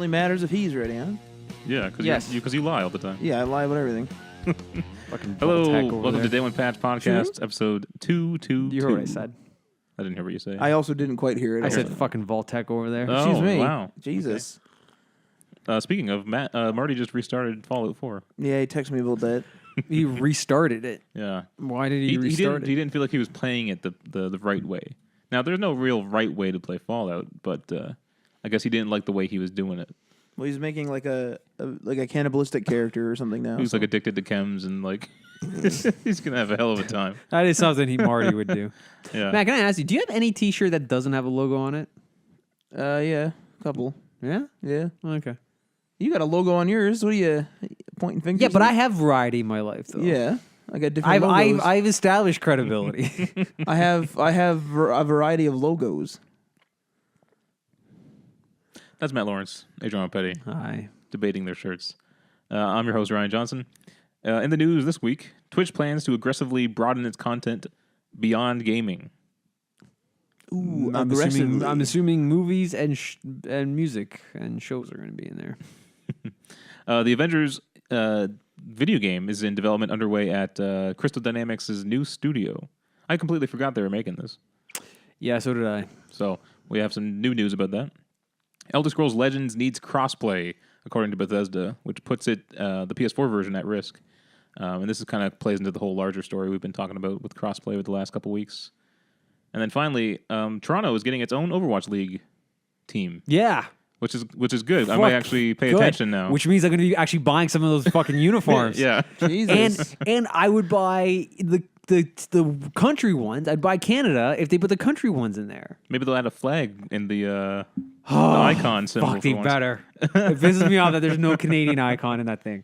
only matters if he's ready, huh? Yeah, because Yes. you lie all the time. Yeah, I lie about everything. Fucking Hello, Voltec over welcome there. to Day One Patch Podcast, episode 222. You heard what I said. I didn't hear what you say. I also didn't quite hear it. I said also. fucking Voltec over there. Oh, Excuse me. wow. Jesus. Speaking of, Marty just restarted Fallout 4. Yeah, he texted me about that. He restarted it. Yeah. Why did he restart it? He didn't feel like he was playing it the right way. Now, there's no real right way to play Fallout, but I guess he didn't like the way he was doing it. Well, he's making like a cannibalistic character or something now. He was like addicted to chems and like he's gonna have a hell of a time. That is something Marty would do. Yeah. Matt, can I ask you, do you have any T-shirt that doesn't have a logo on it? Yeah, a couple. Yeah? Yeah. Okay. You got a logo on yours. What are you pointing fingers? Yeah, but at? I have variety in my life, though. Yeah, I got different logos. I've established credibility. I have a variety of logos. That's Matt Lawrence, Adrian Petty, Hi. debating their shirts. I'm your host, Ryan Johnson. In the news this week, Twitch plans to aggressively broaden its content beyond gaming. Ooh, I'm aggressively. assuming movies and music and shows are going to be in there. The Avengers video game is in development underway at Crystal Dynamics' new studio. I completely forgot they were making this. Yeah, so did I. So we have some new news about that. Elder Scrolls Legends needs crossplay, according to Bethesda, which puts it the PS4 version at risk. And this is kind of plays into the whole larger story we've been talking about with crossplay over the last couple weeks. And then finally, Toronto is getting its own Overwatch League team, Yeah. which is good. I might actually pay attention now. Which means I'm going to be actually buying some of those fucking uniforms. Yeah. Jesus. And I would buy the country ones. I'd buy Canada if they put the country ones in there. Maybe they'll add a flag in the icon symbol. Fuck, for they once. better. It pisses me off that there's no Canadian icon in that thing.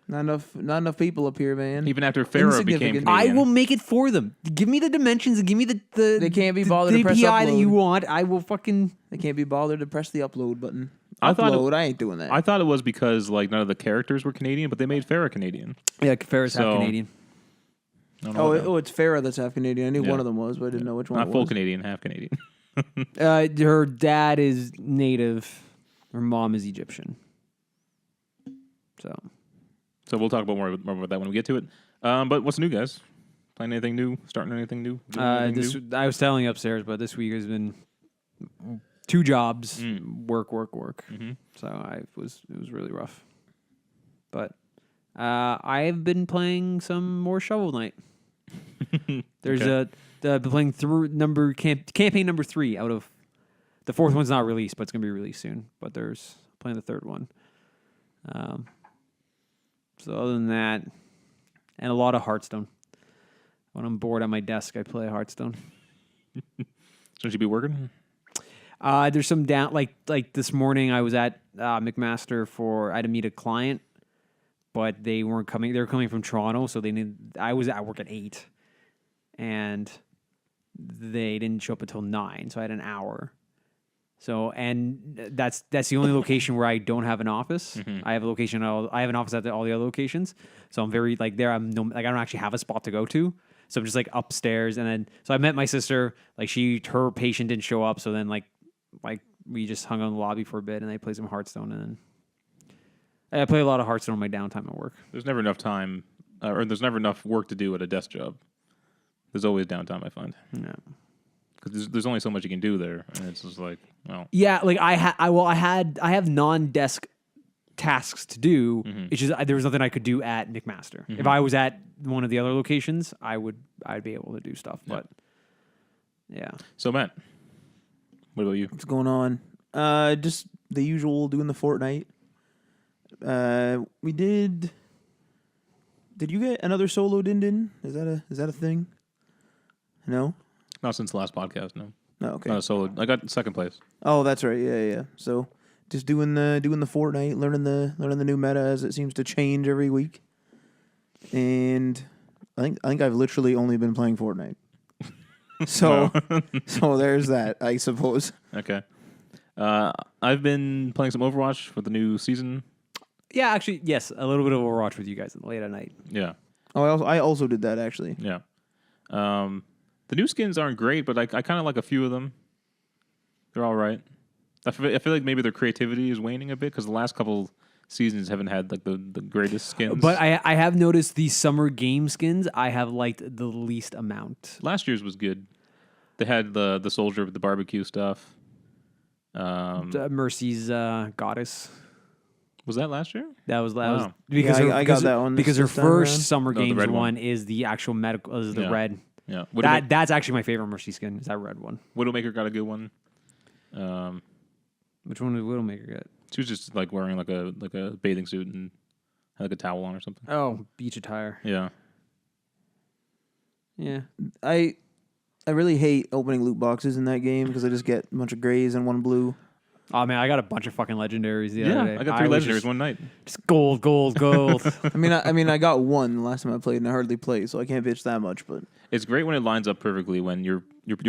Not enough people up here, man. Even after Farrah became Insignificant. Canadian. I will make it for them. Give me the dimensions and give me the They can't be bothered the to press API that upload. you want. I will fucking... They can't be bothered to press the upload button. I thought Upload. I ain't doing that. I thought it was because like none of the characters were Canadian, but they made Farrah Canadian. Yeah, Ferris half So- Canadian. I don't know what it's Farrah that's half Canadian. I knew Yeah. one of them was, but I didn't know which one. not it full was. Canadian, half Canadian. Her dad is native. Her mom is Egyptian. So we'll talk about more about that when we get to it. But what's new, guys? Playing anything new? Starting anything new? Doing anything new? I was telling you upstairs, but this week has been 2 jobs, work. Mm-hmm. So it was really rough. But I've been playing some more Shovel Knight. There's Okay. been playing through campaign number 3 out of the 4th one's not released, but it's gonna be released soon. But there's playing the 3rd one. So other than that, and a lot of Hearthstone. When I'm bored at my desk, I play Hearthstone. Shouldn't you be working? There's some down like this morning I was at McMaster I had to meet a client, but they weren't coming. They were coming from Toronto, so I was at work at 8, and they didn't show up until 9, so I had an hour. So and that's the only location where I don't have an office. Mm-hmm. I have a location. I have an office at all the other locations. So I'm very there. I don't actually have a spot to go to. So I'm just like upstairs, and then so I met my sister. Like her patient didn't show up, so then like we just hung out in the lobby for a bit, and I played some Hearthstone, and then I play a lot of Hearthstone on my downtime at work. There's never enough time, or there's never enough work to do at a desk job. There's always downtime, I find. Yeah. Because there's only so much you can do there, and it's just like, well, Yeah, like I have non-desk tasks to do. It's just there was nothing I could do at McMaster. If I was at one of the other locations, I'd be able to do stuff. Yeah. But yeah, So Matt, what about you? What's going on? Just the usual, doing the Fortnite. We did. Did you get another solo din? Is that a thing? No. Not since the last podcast, no. No. Okay. Not a solo. I got second place. Oh, that's right. Yeah. So, just doing the Fortnite, learning the new meta as it seems to change every week. And I think I've literally only been playing Fortnite. So there's that, I suppose. Okay. I've been playing some Overwatch for the new season. yeah. Actually, yes, a little bit of Overwatch with you guys late at night. Yeah. Oh, I also did that actually. Yeah. The new skins aren't great, but I kind of like a few of them. They're all right. I feel like maybe their creativity is waning a bit because the last couple seasons haven't had like the greatest skins. But I have noticed these summer game skins I have liked the least amount. Last year's was good. They had the soldier with the barbecue stuff. Mercy's goddess. Was that last year? That was Wow. because I got that one because her this time first around. summer No, the games red one one. is the actual medical is the Yeah. red. Yeah. That's actually my favorite Mercy skin. Is that red one? Widowmaker got a good one. Which one did Widowmaker get? She was just like wearing like a bathing suit and had like a towel on or something. Oh, beach attire. Yeah. Yeah. I really hate opening loot boxes in that game because I just get a bunch of grays and one blue. Oh man, I got a bunch of fucking legendaries the other day. I got 3 was legendaries one night. Just gold. I mean, I got one the last time I played, and I hardly play, so I can't bitch that much. But It's great when it lines up perfectly when you're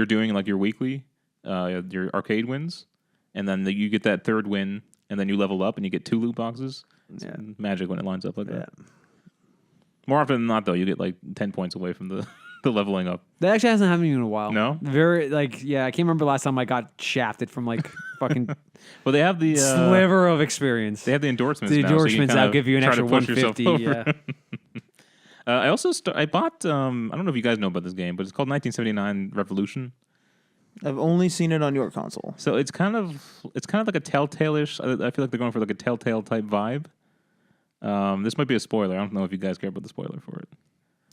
doing like your weekly, your arcade wins, and then you get that third win, and then you level up and you get 2 loot boxes. It's magic when it lines up like that. More often than not, though, you get like 10 points away from the leveling up. That actually hasn't happened in a while. No? Very I can't remember last time I got shafted from like fucking Well, they have the sliver of experience. they have the endorsements. The now, so you can endorsements kind that'll of give you an try extra to push yourself 150. over. Yeah. I also I bought I don't know if you guys know about this game, but it's called 1979 Revolution. I've only seen it on your console. So it's kind of like a Telltale-ish. I feel like they're going for like a Telltale type vibe. This might be a spoiler. I don't know if you guys care about the spoiler for it.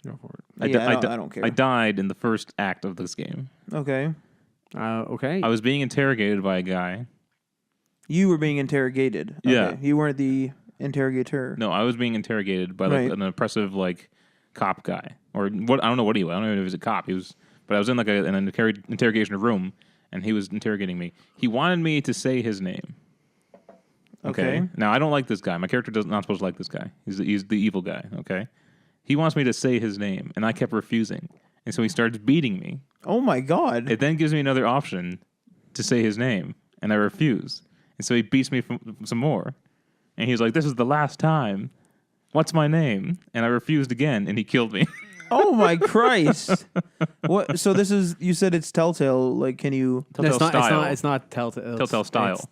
Go for it. I don't care. I died in the first act of this game. Okay. Okay. I was being interrogated by a guy. You were being interrogated. Yeah. Okay. You weren't the interrogator. No, I was being interrogated by like Right. an oppressive like cop guy or what? I don't know what he was. I don't know if he was a cop. But I was in like an interrogation room, and he was interrogating me. He wanted me to say his name. Okay. Now I don't like this guy. My character not supposed to like this guy. He's the evil guy. Okay. He wants me to say his name, and I kept refusing, and so he starts beating me. Oh my god. It then gives me another option to say his name, and I refuse. And so he beats me some more. And he's like, "This is the last time. What's my name?" And I refused again, and he killed me. Oh my Christ. What? So this is, you said it's Telltale. Like, can you? No, Telltale style. It's not Telltale. Telltale style. It's-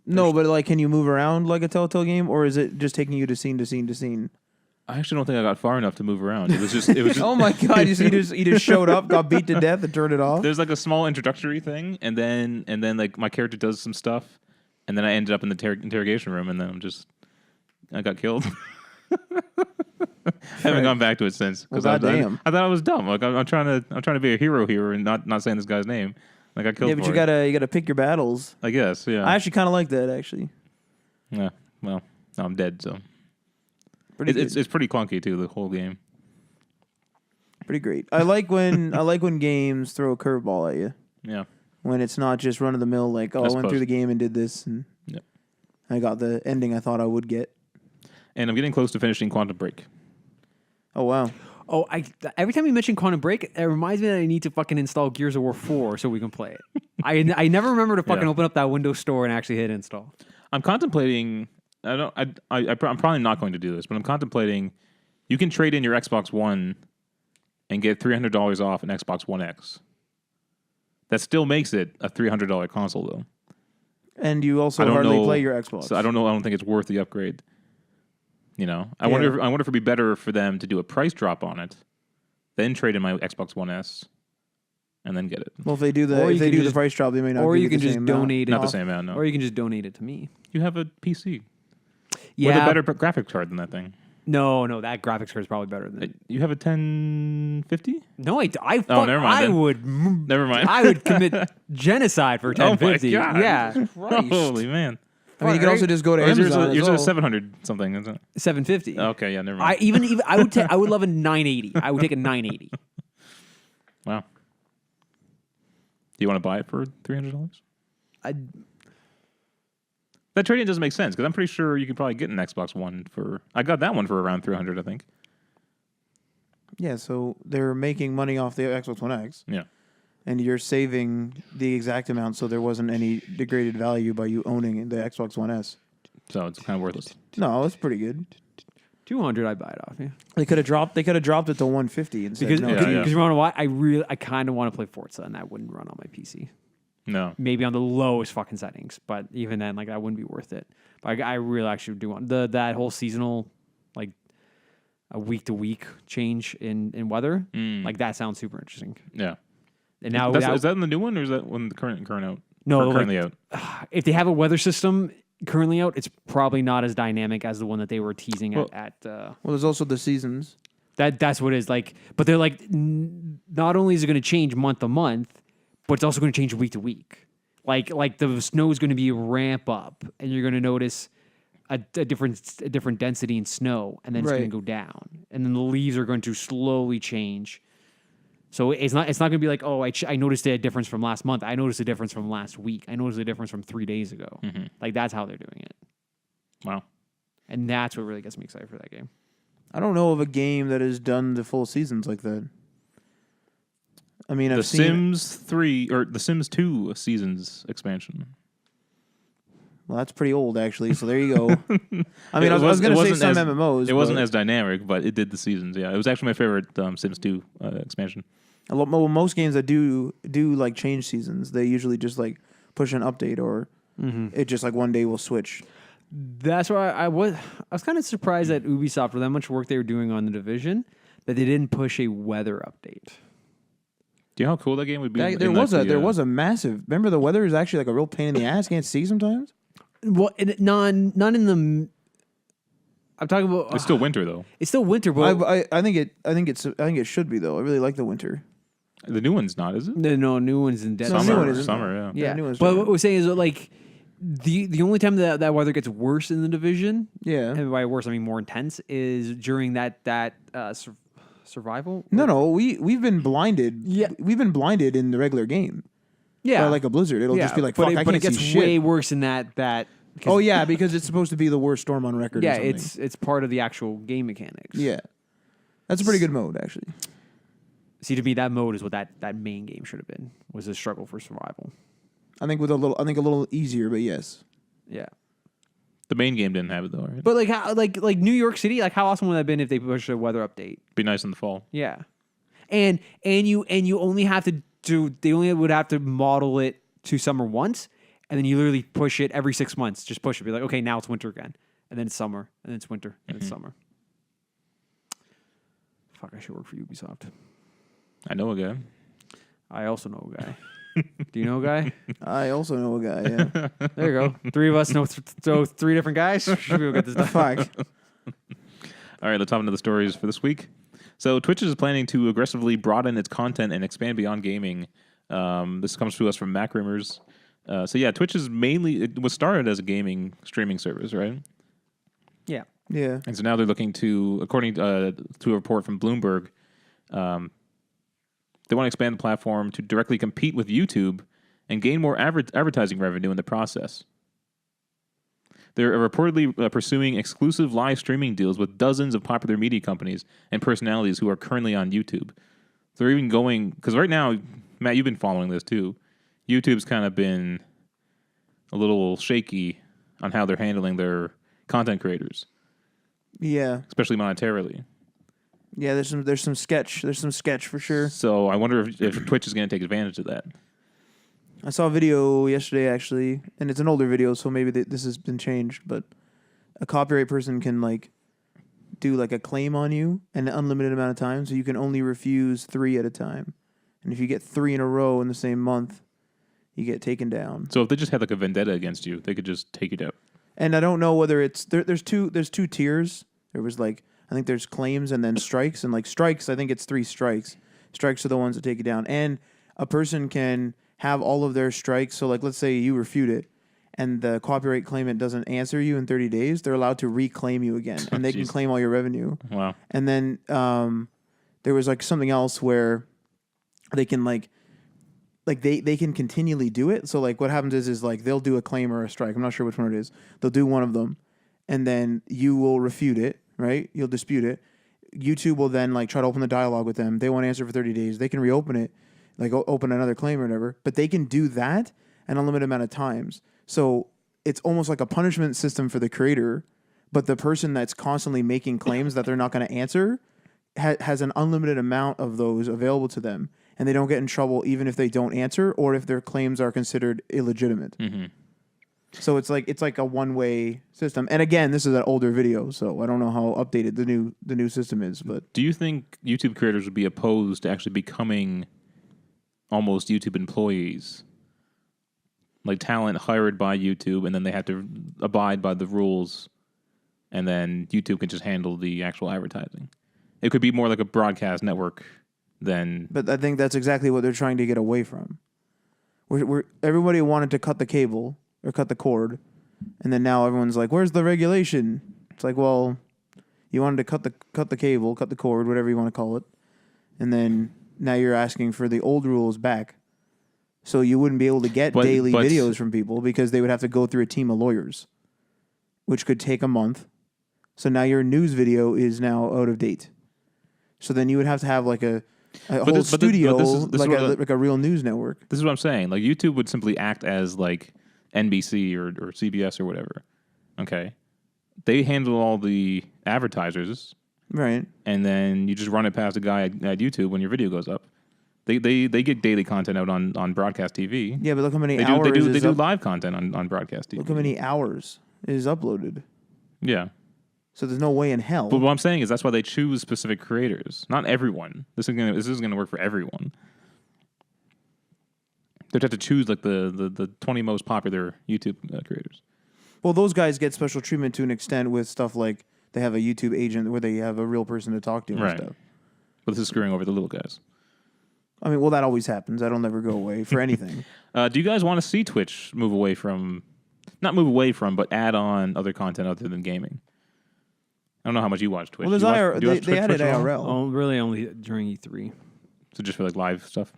No, but like, can you move around like a Telltale game, or is it just taking you to scene to scene to scene? I actually don't think I got far enough to move around. It was just. Oh my god! You just showed up, got beat to death, and turned it off. There's like a small introductory thing, and then like my character does some stuff, and then I ended up in the interrogation room, and then I got killed. I haven't gone back to it since Well, I goddamn. thought I was dumb. Like I'm trying to be a hero here and not saying this guy's name. Like I killed. Yeah, but for you it. gotta pick your battles. I guess. Yeah. I actually kind of like that. Actually, Yeah. Well, now I'm dead, so pretty good. it's pretty clunky too. The whole game. Pretty great. I like when games throw a curveball at you. Yeah. When it's not just run of the mill, like, oh, I went suppose. through the game and did this, and Yep. I got the ending I thought I would get. And I'm getting close to finishing Quantum Break. Oh wow! Oh, every time you mention Quantum Break, it reminds me that I need to fucking install Gears of War 4 so we can play it. I never remember to fucking Yeah. open up that Windows Store and actually hit install. I'm contemplating. I'm probably not going to do this, but I'm contemplating. You can trade in your Xbox One and get $300 off an Xbox One X. That still makes it a $300 console, though. And you also I don't hardly know- play your Xbox. So I don't know. I don't think it's worth the upgrade. You know, I wonder if it'd be better for them to do a price drop on it, then trade in my Xbox One S, and then get it. Well, if they do Or you can the just- price drop, they may not. or give you can the just same amount. donate it. Not the off. same amount. No, Or you can just donate it to me. you have a PC with Yeah. a better graphics card than that thing. No, that graphics card is probably better than. You have a 1050. No, never mind I then. would. Never mind. I would commit genocide for Oh my 1050. God. Yeah, Christ. Holy man! I mean, you can also just go to Or is yours Amazon. a, as yours a well. 700 something? Isn't it? 750. Okay, yeah, never mind. I would I would love a 980. I would take a 980. Wow. Do you want to buy it for $300? That trade-in doesn't make sense because I'm pretty sure you could probably get an Xbox One for. I got that one for around $300, I think. Yeah, so they're making money off the Xbox One X, Yeah. and you're saving the exact amount, so there wasn't any degraded value by you owning the Xbox One S. So it's kind of worthless. No, it's pretty good. 200, I'd buy it off. Yeah. They could have dropped it to 150 instead. Because No, Yeah, because yeah. you want to know why? I kind of want to play Forza, and that wouldn't run on my PC. No. maybe on the lowest fucking settings. But even then, like that wouldn't be worth it. But I really actually do want that whole seasonal, like a week to week change in weather. Like that sounds super interesting. Yeah. And now, Is that in the new one or is that when the current out? No, Or currently out. if they have a weather system currently out, it's probably not as dynamic as the one that they were teasing at. Well, there's also the seasons. That's what it is like. But they're like, not only is it going to change month to month, but it's also going to change week to week. Like the snow is going to be a ramp up, and you're going to notice a different density in snow, and then it's going to go down, and then the leaves are going to slowly change. So it's not going to be like, oh, I noticed a difference from last month. I noticed a difference from last week. I noticed a difference from 3 days ago. Like that's how they're doing it. Wow. And that's what really gets me excited for that game. I don't know of a game that has done the full seasons like that. I mean, The I've seen Sims 3 or the Sims 2 seasons expansion. Well, that's pretty old actually. So there you go. I mean, I was going to say some MMOs. It wasn't as dynamic, but it did the seasons. Yeah, it was actually my favorite Sims 2 expansion. Most games that do like change seasons, they usually just like push an update or it just like one day will switch. That's why I was kind of surprised at Ubisoft for that much work they were doing on the Division that they didn't push a weather update. Do you know how cool that game would be? There was a massive. Remember, the weather is actually like a real pain in the ass. Can't see sometimes. Well, not in the. I'm talking about. It's still winter though. It's still winter, but I think it should be though. I really like the winter. The new one's not, is it? no new one's in Denver. new one isn't. Summer, yeah. Yeah, new one's but summer. what we're saying is that like the only time that weather gets worse in the Division, Yeah. and by worse I mean more intense, is during that survival. No. We've been blinded. Yeah. We've been blinded in the regular game. Yeah, By like a blizzard. It'll just be like, fuck, I but can't it gets see shit. way worse in that. Oh yeah, because it's supposed to be the worst storm on record. Yeah, or something. it's part of the actual game mechanics. Yeah, that's a pretty good mode actually. See, to me, that mode is what that main game should have been, was a struggle for survival. I think a little easier, but yes. Yeah. The main game didn't have it though, right? But like New York City, like how awesome would that have been if they pushed a weather update? Be nice in the fall. Yeah. And you only have to they only would have to model it to summer once, and then you literally push it every 6 months. Just push it. Be like, okay, now it's winter again. And then it's summer. And then it's winter. And it's summer. Fuck, I should work for Ubisoft. I know a guy. I also know a guy. Do you know a guy? I also know a guy. Yeah. There you go. 3 of us know three different guys. Should be able to get this done. Fuck. All right, let's hop into the stories for this week. So Twitch is planning to aggressively broaden its content and expand beyond gaming. This comes to us from Mac Rumors. So yeah, Twitch is it was started as a gaming streaming service, right? Yeah. Yeah. And so now they're looking to, according to a report from Bloomberg, they want to expand the platform to directly compete with YouTube and gain more advertising revenue in the process. They're reportedly pursuing exclusive live streaming deals with dozens of popular media companies and personalities who are currently on YouTube. They're even going, because right now, Matt, you've been following this too. YouTube's kind of been a little shaky on how they're handling their content creators. Yeah. Especially monetarily. Yeah, there's some sketch for sure. So I wonder if Twitch is going to take advantage of that. I saw a video yesterday actually, and it's an older video, so maybe this has been changed. But a copyright person can like do like a claim on you an unlimited amount of time, so you can only refuse 3 at a time. And if you get 3 in a row in the same month, you get taken down. So if they just had like a vendetta against you, they could just take it out. And I don't know whether it's there's two tiers. There was like, I think there's claims and then strikes, and like strikes, I think it's 3 strikes. Strikes are the ones that take it down, and a person can have all of their strikes. So like, let's say you refute it, and the copyright claimant doesn't answer you in 30 days. They're allowed to reclaim you again, and they can claim all your revenue. Wow. And then there was like something else where they can like they can continually do it. So like what happens is like they'll do a claim or a strike. I'm not sure which one it is. They'll do one of them, and then you will refute it, right? You'll dispute it. YouTube will then like try to open the dialogue with them. They won't answer for 30 days. They can reopen it, like open another claim or whatever. But they can do that an unlimited amount of times. So it's almost like a punishment system for the creator, but the person that's constantly making claims that they're not going to answer has an unlimited amount of those available to them, and they don't get in trouble even if they don't answer or if their claims are considered illegitimate. Mm-hmm. So it's like a one-way system. And again, this is an older video, so I don't know how updated the new system is. But do you think YouTube creators would be opposed to actually becoming almost YouTube employees? Like talent hired by YouTube, and then they have to abide by the rules, and then YouTube can just handle the actual advertising. It could be more like a broadcast network than... But I think that's exactly what they're trying to get away from. Everybody wanted to cut the cable or cut the cord, and then now everyone's like, where's the regulation? It's like, well, you wanted to cut the cable, cut the cord, whatever you want to call it, and then now you're asking for the old rules back. So you wouldn't be able to get daily videos from people because they would have to go through a team of lawyers, which could take a month. So now your news video is now out of date. So then you would have to have like a whole studio, like a real news network. This is what I'm saying. Like YouTube would simply act as like NBC or CBS or whatever. Okay, they handle all the advertisers, right? And then you just run it past a guy at YouTube when your video goes up. They get daily content out on broadcast TV. Yeah, but look how many hours they do live content on broadcast TV. Look how many hours is uploaded. Yeah. So there's no way in hell. But what I'm saying is that's why they choose specific creators, not everyone. This isn't gonna work for everyone. They'd have to choose like the 20 most popular YouTube creators. Well, those guys get special treatment to an extent with stuff like they have a YouTube agent where they have a real person to talk to and stuff. But this is screwing over the little guys. I mean, well, that always happens. That'll never go away for anything. Do you guys want to see Twitch not move away from, but add on other content other than gaming? I don't know how much you watch Twitch. Well, they added IRL. Oh, really only during E3. So just for like live stuff?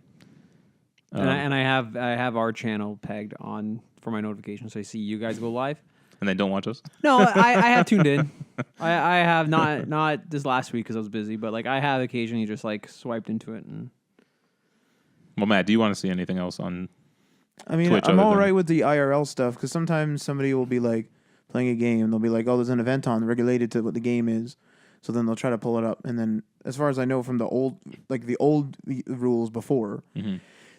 And I have our channel pegged on for my notifications, so I see you guys go live. And then don't watch us? No, I have tuned in. I have not this last week because I was busy, but like I have occasionally just like swiped into it and... Well, Matt, do you want to see anything else on Twitch? I'm all right with the IRL stuff because sometimes somebody will be like playing a game and they'll be like, oh, there's an event on regulated to what the game is. So then they'll try to pull it up. And then as far as I know from the old rules before,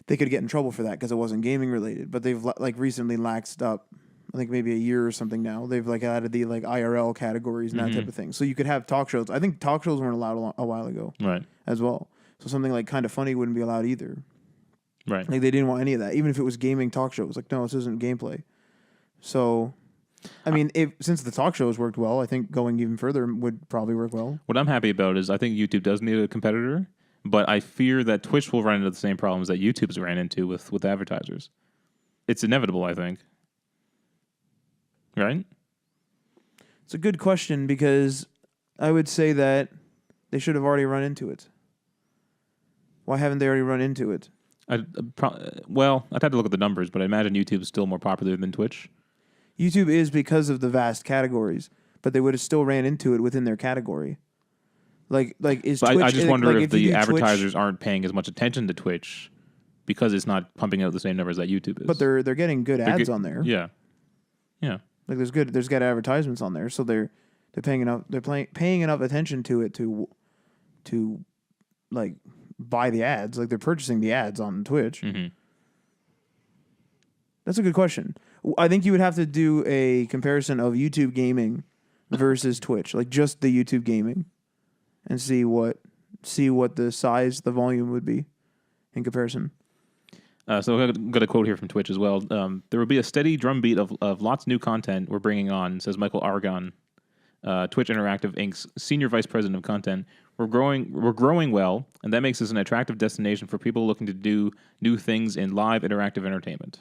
they could get in trouble for that because it wasn't gaming related. But they've like recently laxed up, I think maybe a year or something now. They've like added the like IRL categories and that type of thing. So you could have talk shows. I think talk shows weren't allowed a while ago as well. So something like Kind of Funny wouldn't be allowed either. Right. Like they didn't want any of that, even if it was gaming talk shows. Like, no, this isn't gameplay. So, I mean, since the talk shows worked well, I think going even further would probably work well. What I'm happy about is I think YouTube does need a competitor, but I fear that Twitch will run into the same problems that YouTube's ran into with advertisers. It's inevitable, I think. Right? It's a good question because I would say that they should have already run into it. Why haven't they already run into it? I'd have to look at the numbers, but I imagine YouTube is still more popular than Twitch. YouTube is because of the vast categories, but they would have still ran into it within their category. Like is Twitch? I just wonder if the advertisers aren't paying as much attention to Twitch because it's not pumping out the same numbers that YouTube is. But they're getting good ads on there. Yeah. Like there's good advertisements on there, so they're paying enough attention to it to like buy the ads. Like they're purchasing the ads on Twitch. Mm-hmm. That's a good question. I think you would have to do a comparison of YouTube gaming versus Twitch, like just the YouTube gaming, and see what the volume would be in comparison. So I've got a quote here from Twitch as well. There will be a steady drumbeat of lots of new content we're bringing on, says Michael Aragon, Twitch Interactive Inc.'s Senior Vice President of Content. We're growing well, and that makes us an attractive destination for people looking to do new things in live interactive entertainment.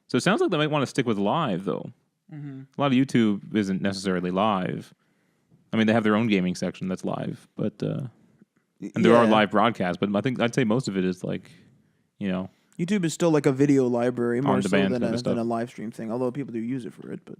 So it sounds like they might want to stick with live, though. Mm-hmm. A lot of YouTube isn't necessarily live. I mean, they have their own gaming section that's live, but and there are live broadcasts. But I think I'd say most of it is like, YouTube is still like a video library more so than a live stream thing. Although people do use it for it, but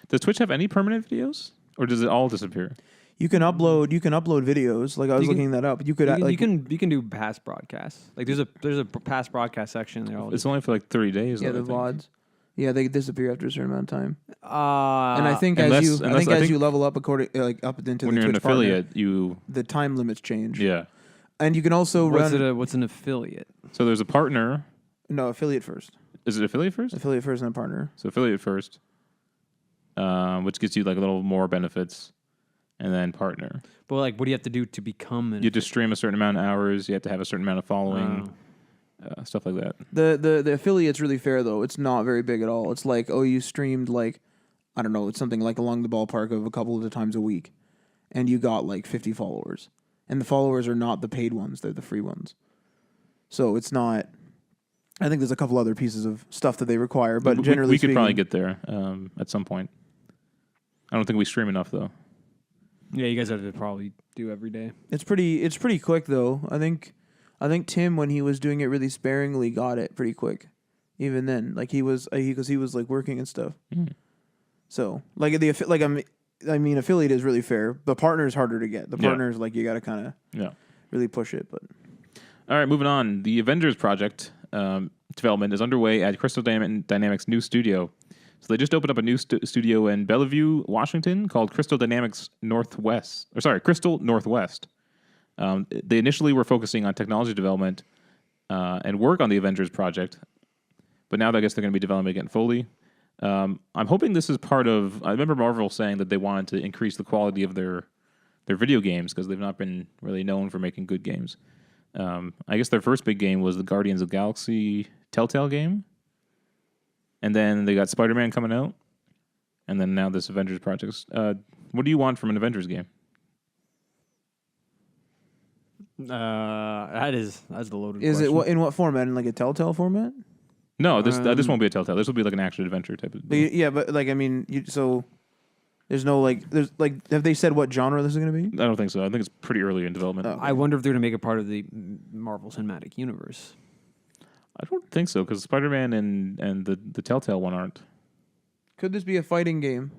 does Twitch have any permanent videos, or does it all disappear? You can upload videos. Like I was looking that up. You can do past broadcasts. Like there's a past broadcast section there. It's only for like 30 days. Yeah, though, the VODs. Yeah, they disappear after a certain amount of time. And And I think unless- as unless- I think you level up according up into when the you're an Twitch partner, affiliate, you the time limits change. yeah. And you can also run what's an affiliate? So there's a partner. no affiliate first, Is it affiliate first? and a partner. So affiliate first, which gets you like a little more benefits, and then partner. But like, what do you have to do to become an? You just stream a certain amount of hours. You have to have a certain amount of following, stuff like that. The affiliate's really fair though. It's not very big at all. It's like, oh, you streamed like, I don't know, it's something like along the ballpark of a couple of the times a week, and you got like 50 followers, and the followers are not the paid ones; they're the free ones. So it's not. I think there's a couple other pieces of stuff that they require, but generally we speaking, could probably get there at some point. I don't think we stream enough though. Yeah, you guys have to probably do every day. it's pretty quick though. I think Tim, when he was doing it really sparingly, got it pretty quick. Even then, like he was like working and stuff. Mm. So like I mean affiliate is really fair. The partner is harder to get. The partner is like you got to kind of really push it. But All right, moving on. The Avengers Project development is underway at Crystal Dynamics' new studio. So they just opened up a new studio in Bellevue, Washington, called Crystal Northwest. They initially were focusing on technology development and work on the Avengers Project, but now I guess they're going to be developing it fully. I'm hoping this is part of. I remember Marvel saying that they wanted to increase the quality of their video games because they've not been really known for making good games. I guess their first big game was the Guardians of the Galaxy Telltale game. And then they got Spider-Man coming out. And then now this Avengers Project. What do you want from an Avengers game? That's the loaded is question. it in what format? In like a Telltale format? No, this won't be a Telltale. This will be like an action adventure type of. But like I mean, so there's no have they said what genre this is going to be? I don't think so. I think it's pretty early in development. Oh. I wonder if they're going to make it part of the Marvel Cinematic Universe. I don't think so because Spider-Man and the Telltale one aren't. Could this be a fighting game?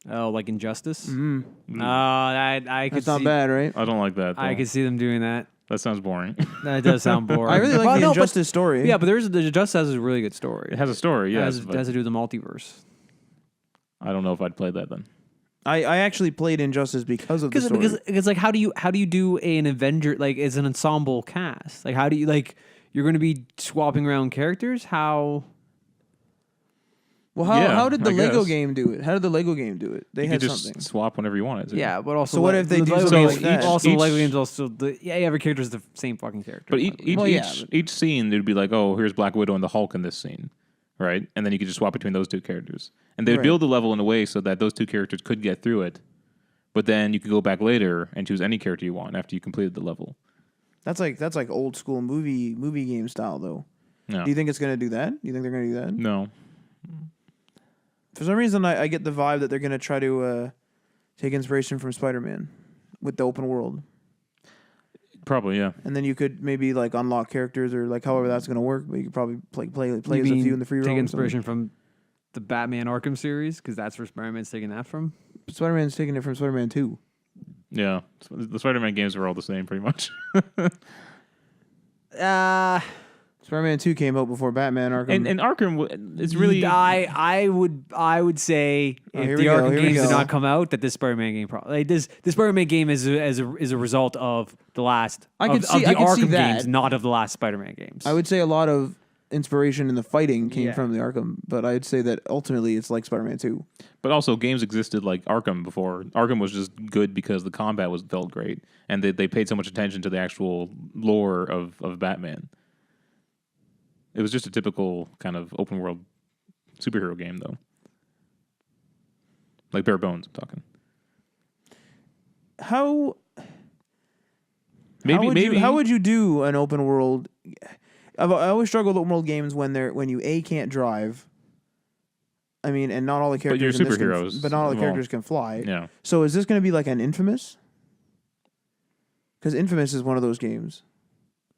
Oh, like Injustice? Mm-hmm. I could That's not see, bad, right? I don't like that. Though. I could see them doing that. That sounds boring. That does sound boring. I really like Well, the no, but- Injustice story. Yeah, but the Injustice has a really good story. It has a story, It yes. has but to do with the multiverse. I don't know if I'd play that then. I actually played Injustice because of the story. Because like how do you do an Avenger like as an ensemble cast? Like how do you like you're going to be swapping around characters? How? Well, Yeah, how did the I Lego guess. game do it? How did the Lego game do it? They You had could just something. swap whenever you wanted. Yeah, but also So what if they do Lego something games- like that? Also, Each- Lego games also every character is the same fucking character. But by the way. Well, yeah, each scene, there'd be like, oh, here's Black Widow and the Hulk in this scene, right? And then you could just swap between those two characters. And they'd Right. build the level in a way so that those two characters could get through it. But then you could go back later and choose any character you want after you completed the level. That's like old school movie game style though. No. Do you think it's going to do that? Do you think they're going to do that? No. For some reason, I get the vibe that they're going to try to take inspiration from Spider-Man with the open world, Probably, yeah. and then you could maybe like unlock characters or like however that's going to work. But you could probably play You as a mean few in the free roam. take or inspiration from the Batman Arkham series because that's where Spider-Man's taking that from. something. Spider-Man's taking it from Spider-Man 2. Yeah. The Spider-Man games were all the same, pretty much. Spider-Man 2 came out before Batman Arkham. and Arkham, it's really... I would say if here the we go, Arkham here we games did go. not come out, that this Spider-Man game probably like this Spider-Man game is a result of the last I could of see- the I could see Arkham that. games, not of the last Spider-Man games. I would say a lot of inspiration in the fighting came Yeah. from the Arkham, but I'd say that ultimately it's like Spider-Man 2. But also, games existed like Arkham before. Arkham was just good because the combat felt great, and they paid so much attention to the actual lore of Batman. It was just a typical kind of open world superhero game, though. Like bare bones, I'm talking. How Maybe how would you do an open world? I always struggle with open world games when you can't drive. I mean, and not all the you're characters. in this superheroes. but not all the Well, characters can fly. Yeah. So is this going to be like an Infamous? Because Infamous is one of those games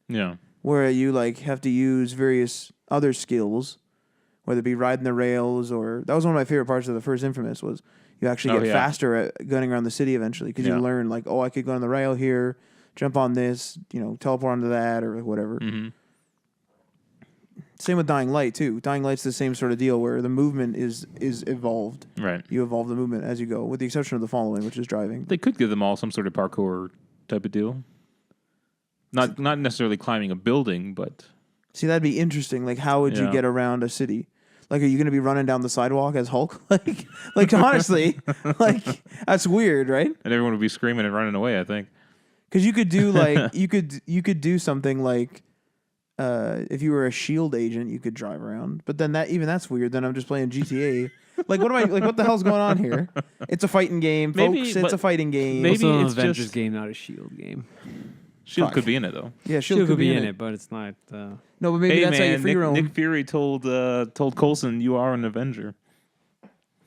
Yeah. where you like have to use various other skills, whether it be riding the rails or that was one of my favorite parts of the first Infamous was you actually get faster at gunning around the city eventually because you learn like, oh, I could go on the rail here, jump on this, teleport onto that or whatever. Mm-hmm. Same with Dying Light too. Dying Light's the same sort of deal where the movement is evolved. Right. You evolve the movement as you go, with the exception of the following, which is driving. They could give them all some sort of parkour type of deal. Not necessarily climbing a building, but See, that'd be interesting. Like, how would you get around a city? Like, are you going to be running down the sidewalk as Hulk? like honestly, like that's weird, right? and everyone would be screaming and running away. I think. Because you could do like you could do something like if you were a shield agent, you could drive around. But then that's weird. Then I'm just playing GTA. Like, what am I like? What the hell's going on here? It's a fighting game, Maybe, folks. It's a fighting game. maybe Also an it's Avengers just- game, not a Shield game. Shield Fuck. could be in it though. Yeah, Shield could be in it, but it's not. No, but maybe Hey that's how you man, free roam. Nick Fury told Coulson, "You are an Avenger."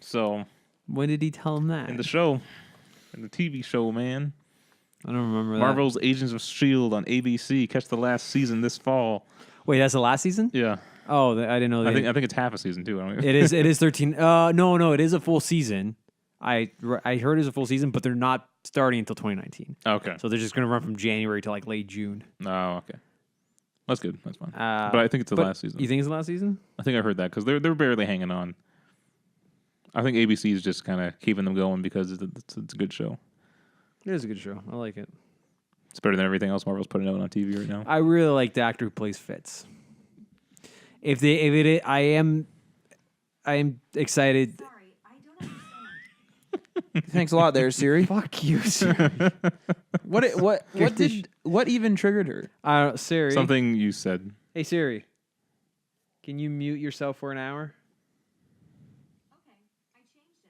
So When did he tell him that? in the show, in the TV show, man, I don't remember that. Marvel's Agents of S.H.I.E.L.D. on ABC. Catch the last season this fall. Wait, that's the last season? Yeah, Oh, I didn't know that. I think it's half a season too. I don't It is 13. No, it is a full season. I heard it's a full season, but they're not starting until 2019. Okay. So they're just going to run from January to like late June. Oh, okay. That's good. That's fine. But I think it's the last season. You think it's the last season? I think I heard that because they're barely hanging on. I think ABC is just kind of keeping them going because it's a good show. It is a good show. I like it. It's better than everything else Marvel's putting out on TV right now. I really like the actor who plays Fitz. I am excited. Sorry, I don't understand. Thanks a lot, there, Siri. Fuck you, Siri. What even triggered her? Siri. Something you said. Hey Siri, can you mute yourself for an hour? Okay, I changed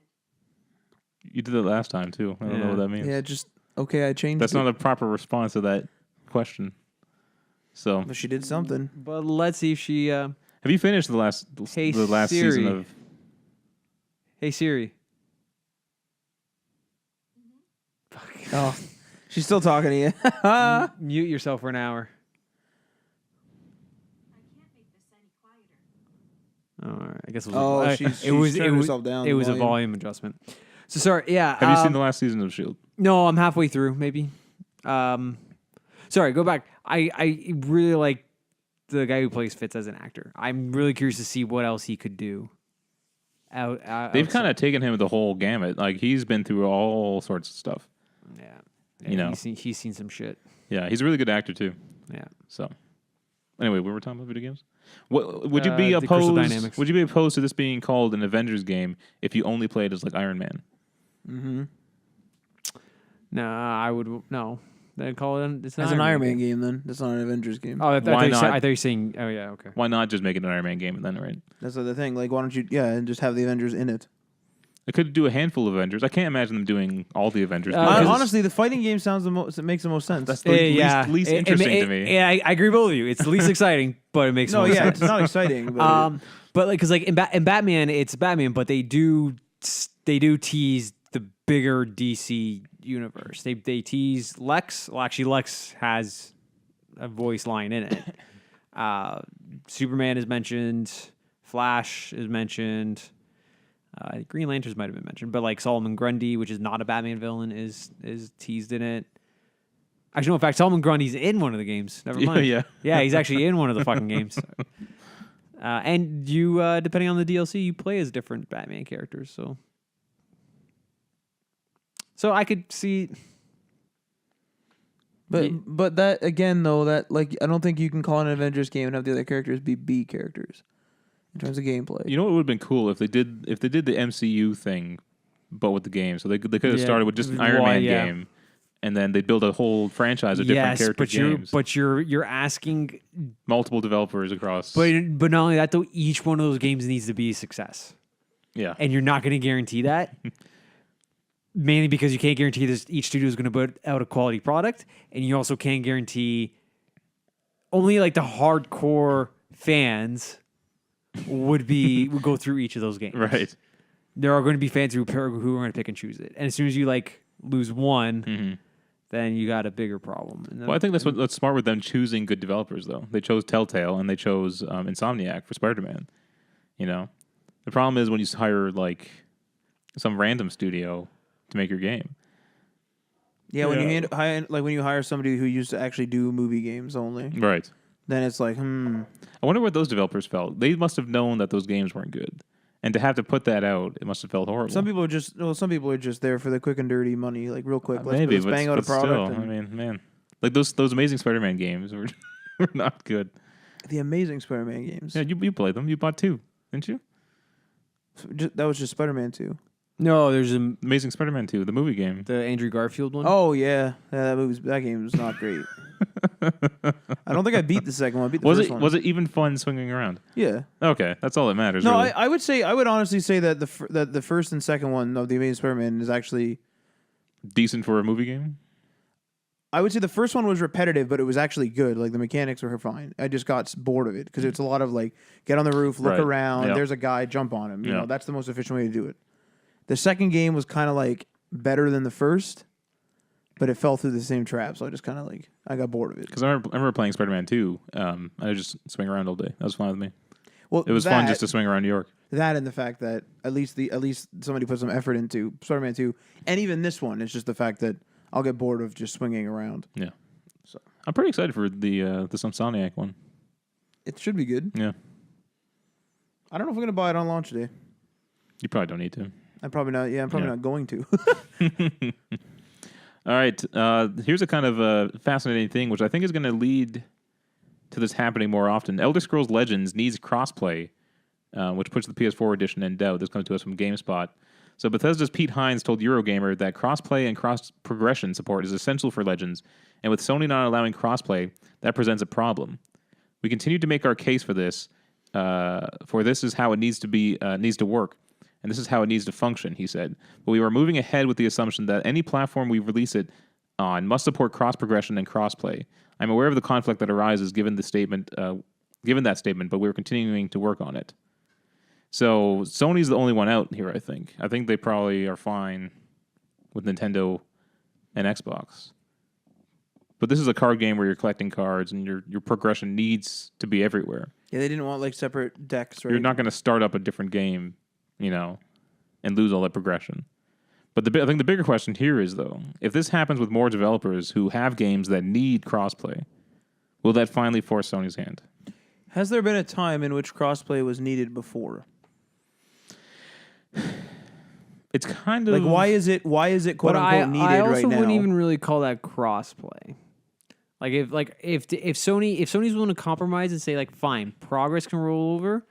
it. You did it last time too. I don't know what that means. Yeah, just okay. I changed. That's it. not a proper response to that question. So, But she did something. But let's see if she. have you finished the last Hey, season Siri. of? Hey Siri. Oh, she's still talking to you. Mute yourself for an hour. I can't make this any quieter. All right, I guess Oh, she's turned herself down. It the was a volume. volume adjustment. So sorry. Yeah. Have you seen the last season of Shield? No, I'm halfway through. Maybe. Sorry. Go back. I really like the guy who plays Fitz as an actor. I'm really curious to see what else he could do. They've kind of taken him the whole gamut. Like he's been through all sorts of stuff. Yeah. You know. he's seen some shit. Yeah, he's a really good actor too. Yeah. So, anyway, we were talking about video games. What would you be The Crystal opposed? Dynamics. Would you be opposed to this being called an Avengers game if you only played as like Iron Man? Mm-hmm. No, I would no. They call it it's That's an Iron Man game. Then that's not an Avengers game. Oh, I Why not? thought you were saying. Oh yeah, okay. Why not just make it an Iron Man game then, right? That's the other thing. Like, why don't you? Yeah, and just have the Avengers in it. They could do a handful of Avengers. I can't imagine them doing all the Avengers. Uh, because- Honestly, the fighting game sounds the most. It makes the most sense. That's the least interesting to me. Yeah, I agree with both of you. It's the least exciting, but it makes no, more yeah, sense. it's not exciting. But But like, cause like in Batman, it's Batman, but they do tease the bigger DC universe. They tease Lex. Well, actually, Lex has a voice line in it. Superman is mentioned. Flash is mentioned. Green Lanterns might have been mentioned, but like Solomon Grundy, which is not a Batman villain, is teased in it. Actually, no, in fact, Solomon Grundy's in one of the games. Never mind. Yeah. He's actually in one of the fucking games. And you, depending on the DLC, you play as different Batman characters. So I could see. but that again though, that like I don't think you can call it an Avengers game and have the other characters be B characters in terms of gameplay. You know what would have been cool if they did the MCU thing, but with the game. So they could have started with just an Iron Man game, and then they build a whole franchise of different character games. But you're asking. Multiple developers across. But not only that though, each one of those games needs to be a success, yeah, and you're not going to guarantee that. Mainly because you can't guarantee this. Each studio is going to put out a quality product, and you also can't guarantee only like the hardcore fans would go through each of those games. right. There are going to be fans who are going to pick and choose it, and as soon as you like lose one, then you got a bigger problem. And then, Well, I think that's smart with them choosing good developers, though. They chose Telltale and they chose Insomniac for Spider-Man. You know, the problem is when you hire like some random studio to make your game. Yeah, when you hire somebody who used to actually do movie games only, Right. then it's like, I wonder what those developers felt. They must have known that those games weren't good, and to have to put that out, it must have felt horrible. Some people are just there for the quick and dirty money, like real quick. Maybe, Let's bang out a but product. still, I mean, man, like those Amazing Spider-Man games were, were not good. The Amazing Spider-Man games. Yeah, you played them. You bought 2, didn't you? That was just Spider-Man 2. No, there's Amazing Spider-Man 2, the movie game. the Andrew Garfield one. Oh yeah, that game was not great. I don't think I beat the second one. I beat the first one. Was it even fun swinging around? Yeah. Okay, that's all that matters. No, really. I would honestly say that the first and second one of the Amazing Spider-Man is actually. Decent for a movie game. I would say the first one was repetitive, but it was actually good. Like the mechanics were fine. I just got bored of it because it's a lot of like get on the roof, look Right. around. Yeah. There's a guy, jump on him. You Yeah. know, that's the most efficient way to do it. The second game was kind of like better than the first, but it fell through the same trap. So I just kind of like I got bored of it. Because I remember playing Spider-Man 2. I just swing around all day. That was fine with me. Well, It was fun just to swing around New York. that and the fact that at least somebody put some effort into Spider-Man 2, and even this one. It's just the fact that I'll get bored of just swinging around. Yeah. So I'm pretty excited for the Insomniac one. it should be good. Yeah. I don't know if I'm gonna buy it on launch day. You probably don't need to. I'm probably not. Yeah, I'm probably Yeah. not going to. All right. Here's a kind of fascinating thing, which I think is going to lead to this happening more often. Elder Scrolls Legends needs crossplay, which puts the PS4 edition in doubt. This comes to us from GameSpot. So Bethesda's Pete Hines told Eurogamer that crossplay and cross-progression support is essential for Legends, and with Sony not allowing crossplay, that presents a problem. We continue to make our case for this. For this is how it needs to work. And this is how it needs to function, he said. But we are moving ahead with the assumption that any platform we release it on must support cross-progression and cross-play. I'm aware of the conflict that arises given that statement, but we're continuing to work on it. So Sony's the only one out here, I think. I think they probably are fine with Nintendo and Xbox. But this is a card game where you're collecting cards and your progression needs to be everywhere. Yeah, they didn't want like separate decks, right? You're not going to start up a different game, and lose all that progression. But I think the bigger question here is, though, if this happens with more developers who have games that need crossplay, will that finally force Sony's hand? Has there been a time in which crossplay was needed before? It's kind of Like, why is it quote unquote needed I also right now? wouldn't even really call that crossplay. If Sony's willing to compromise and say like, fine, progress can roll over,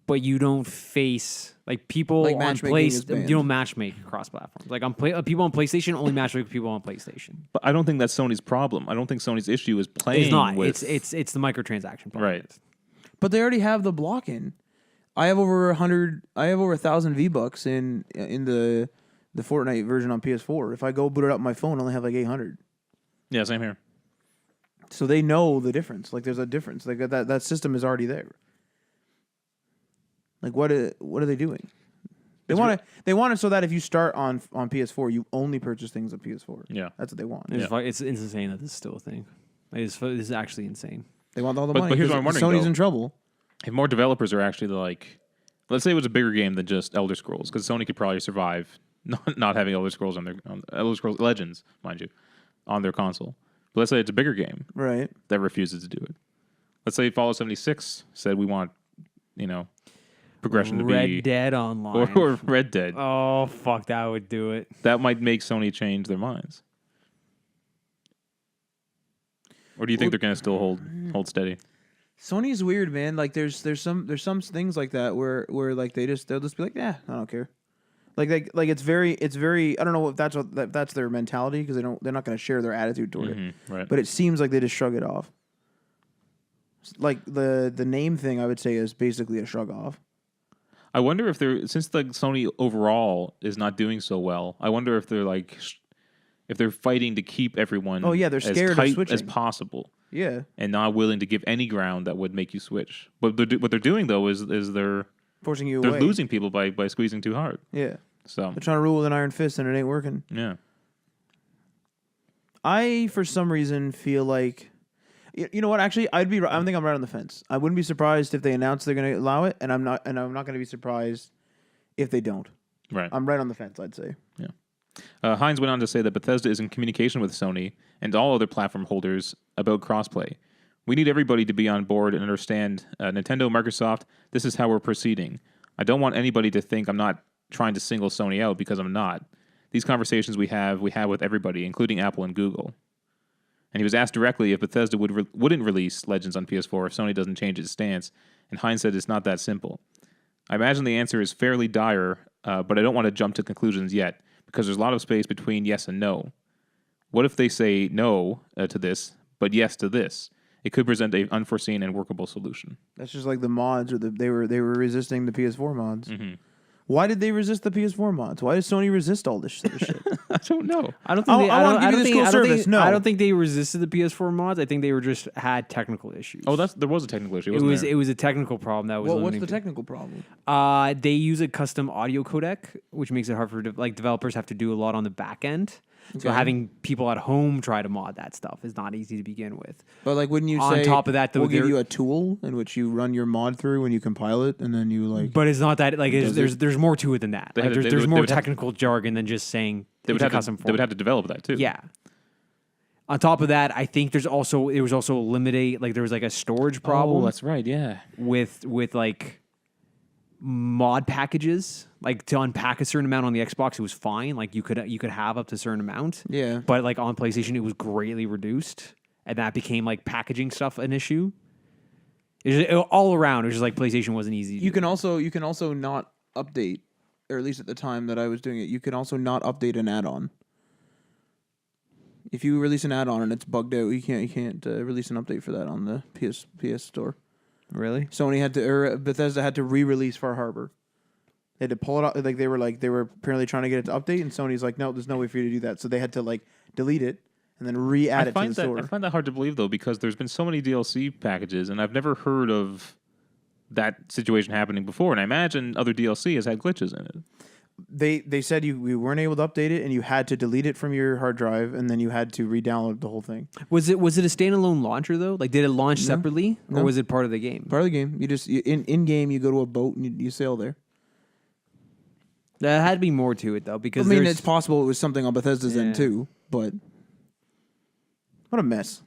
but you don't face like people Like on matchmaking is banned. you don't matchmake cross platforms. Like people on PlayStation only matchmake with people on PlayStation. But I don't think that's Sony's problem. I don't think Sony's issue is playing It's not. with... It's the microtransaction part. Right. But they already have the block in. I have over 100. I have over 1,000 V-Bucks in the Fortnite version on PS4. If I go boot it up on my phone, I only have like 800. Yeah, same here. So they know the difference. Like there's a difference. Like that system is already there. Like what are they doing? They want it so that if you start on PS4, you only purchase things on PS4. Yeah. That's what they want. It's insane that this is still a thing. This is actually insane. They want all the But money. here's what I'm 'cause wondering, Sony's though. in trouble. If more developers are actually like... Let's say it was a bigger game than just Elder Scrolls, because Sony could probably survive not having Elder Scrolls on Elder Scrolls Legends, mind you, on their console. But let's say it's a bigger game Right. that refuses to do it. Let's say Fallout 76 said we want, progression to Red be... Dead Online. Or Red Dead. Oh fuck, that would do it. That might make Sony change their minds. Or do you think they're going to still hold steady? Sony's weird, man. Like there's some things like that where like they'll just be like, yeah, I don't care. Like it's very I don't know if that's their mentality because they're not going to share their attitude toward it. Right. But it seems like they just shrug it off. Like the name thing, I would say is basically a shrug off. I wonder if since the Sony overall is not doing so well, I wonder if they're like if they're fighting to keep everyone Oh, yeah, they're scared of as tight switching. as possible Yeah, and not willing to give any ground that would make you switch. But what they're doing though is they're forcing you they're away. losing people by squeezing too hard. Yeah, So they're trying to rule with an iron fist and it ain't working. yeah. I, for some reason, feel like, you know what? Actually, I think I'm right on the fence. I wouldn't be surprised if they announce they're going to allow it, and I'm not going to be surprised if they don't. Right. I'm right on the fence, I'd say. Yeah. Hines went on to say that Bethesda is in communication with Sony and all other platform holders about crossplay. We need everybody to be on board and understand Nintendo, Microsoft, this is how we're proceeding. I don't want anybody to think I'm not trying to single Sony out because I'm not. These conversations we have with everybody, including Apple and Google. And he was asked directly if Bethesda wouldn't release Legends on PS4 if Sony doesn't change its stance. In hindsight, it's not that simple. I imagine the answer is fairly dire, but I don't want to jump to conclusions yet because there's a lot of space between yes and no. What if they say no to this, but yes to this? It could present an unforeseen and workable solution. That's just like the mods, or they were resisting the PS4 mods. Mm-hmm. Why did they resist the PS4 mods? Why does Sony resist all this sort of shit? I don't know. I don't think they, I want to give you this cool service. No, I don't think they resisted the PS4 mods. I think they were just had technical issues. Oh, there was a technical issue. It was a technical problem that was. What's limiting the to- technical problem? They use a custom audio codec, which makes it hard for developers have to do a lot on the back end. So Okay. having people at home try to mod that stuff is not easy to begin with. But like, wouldn't you On say top of that, though, we'll give there- you a tool in which you run your mod through when you compile it, and then you like. But it's not that like Does there's more to it than that. They Like, had to- there's they would- more they would have- technical jargon than just saying They would, it's a have custom to, form. they would have to develop that too. Yeah. On top of that, I think there was also a limited there was like a storage problem Oh, that's right. Yeah. with like mod packages. Like to unpack a certain amount on the Xbox, it was fine. Like you could have up to a certain amount. Yeah. But like on PlayStation, it was greatly reduced, and that became like packaging stuff an issue. All around, it was just like PlayStation wasn't easy. You can also not update, or at least at the time that I was doing it, you can also not update an add-on. If you release an add-on and it's bugged out, you can't release an update for that on the PS Store. Really? Sony had to, or Bethesda had to re-release Far Harbor. They had to pull it out. They were apparently trying to get it to update, and Sony's like, no, there's no way for you to do that. So they had to like delete it and then re-add it to the store. I find that hard to believe though because there's been so many DLC packages and I've never heard of that situation happening before. And I imagine other DLC has had glitches in it. They said we weren't able to update it, and you had to delete it from your hard drive, and then you had to re-download the whole thing. Was it a standalone launcher though? Like, did it launch separately, or No. was it part of the game? Part of the game, in game you go to a boat and you sail there. There had to be more to it though, because I mean, there's- it's possible it was something on Bethesda's end Yeah. too, but what a mess.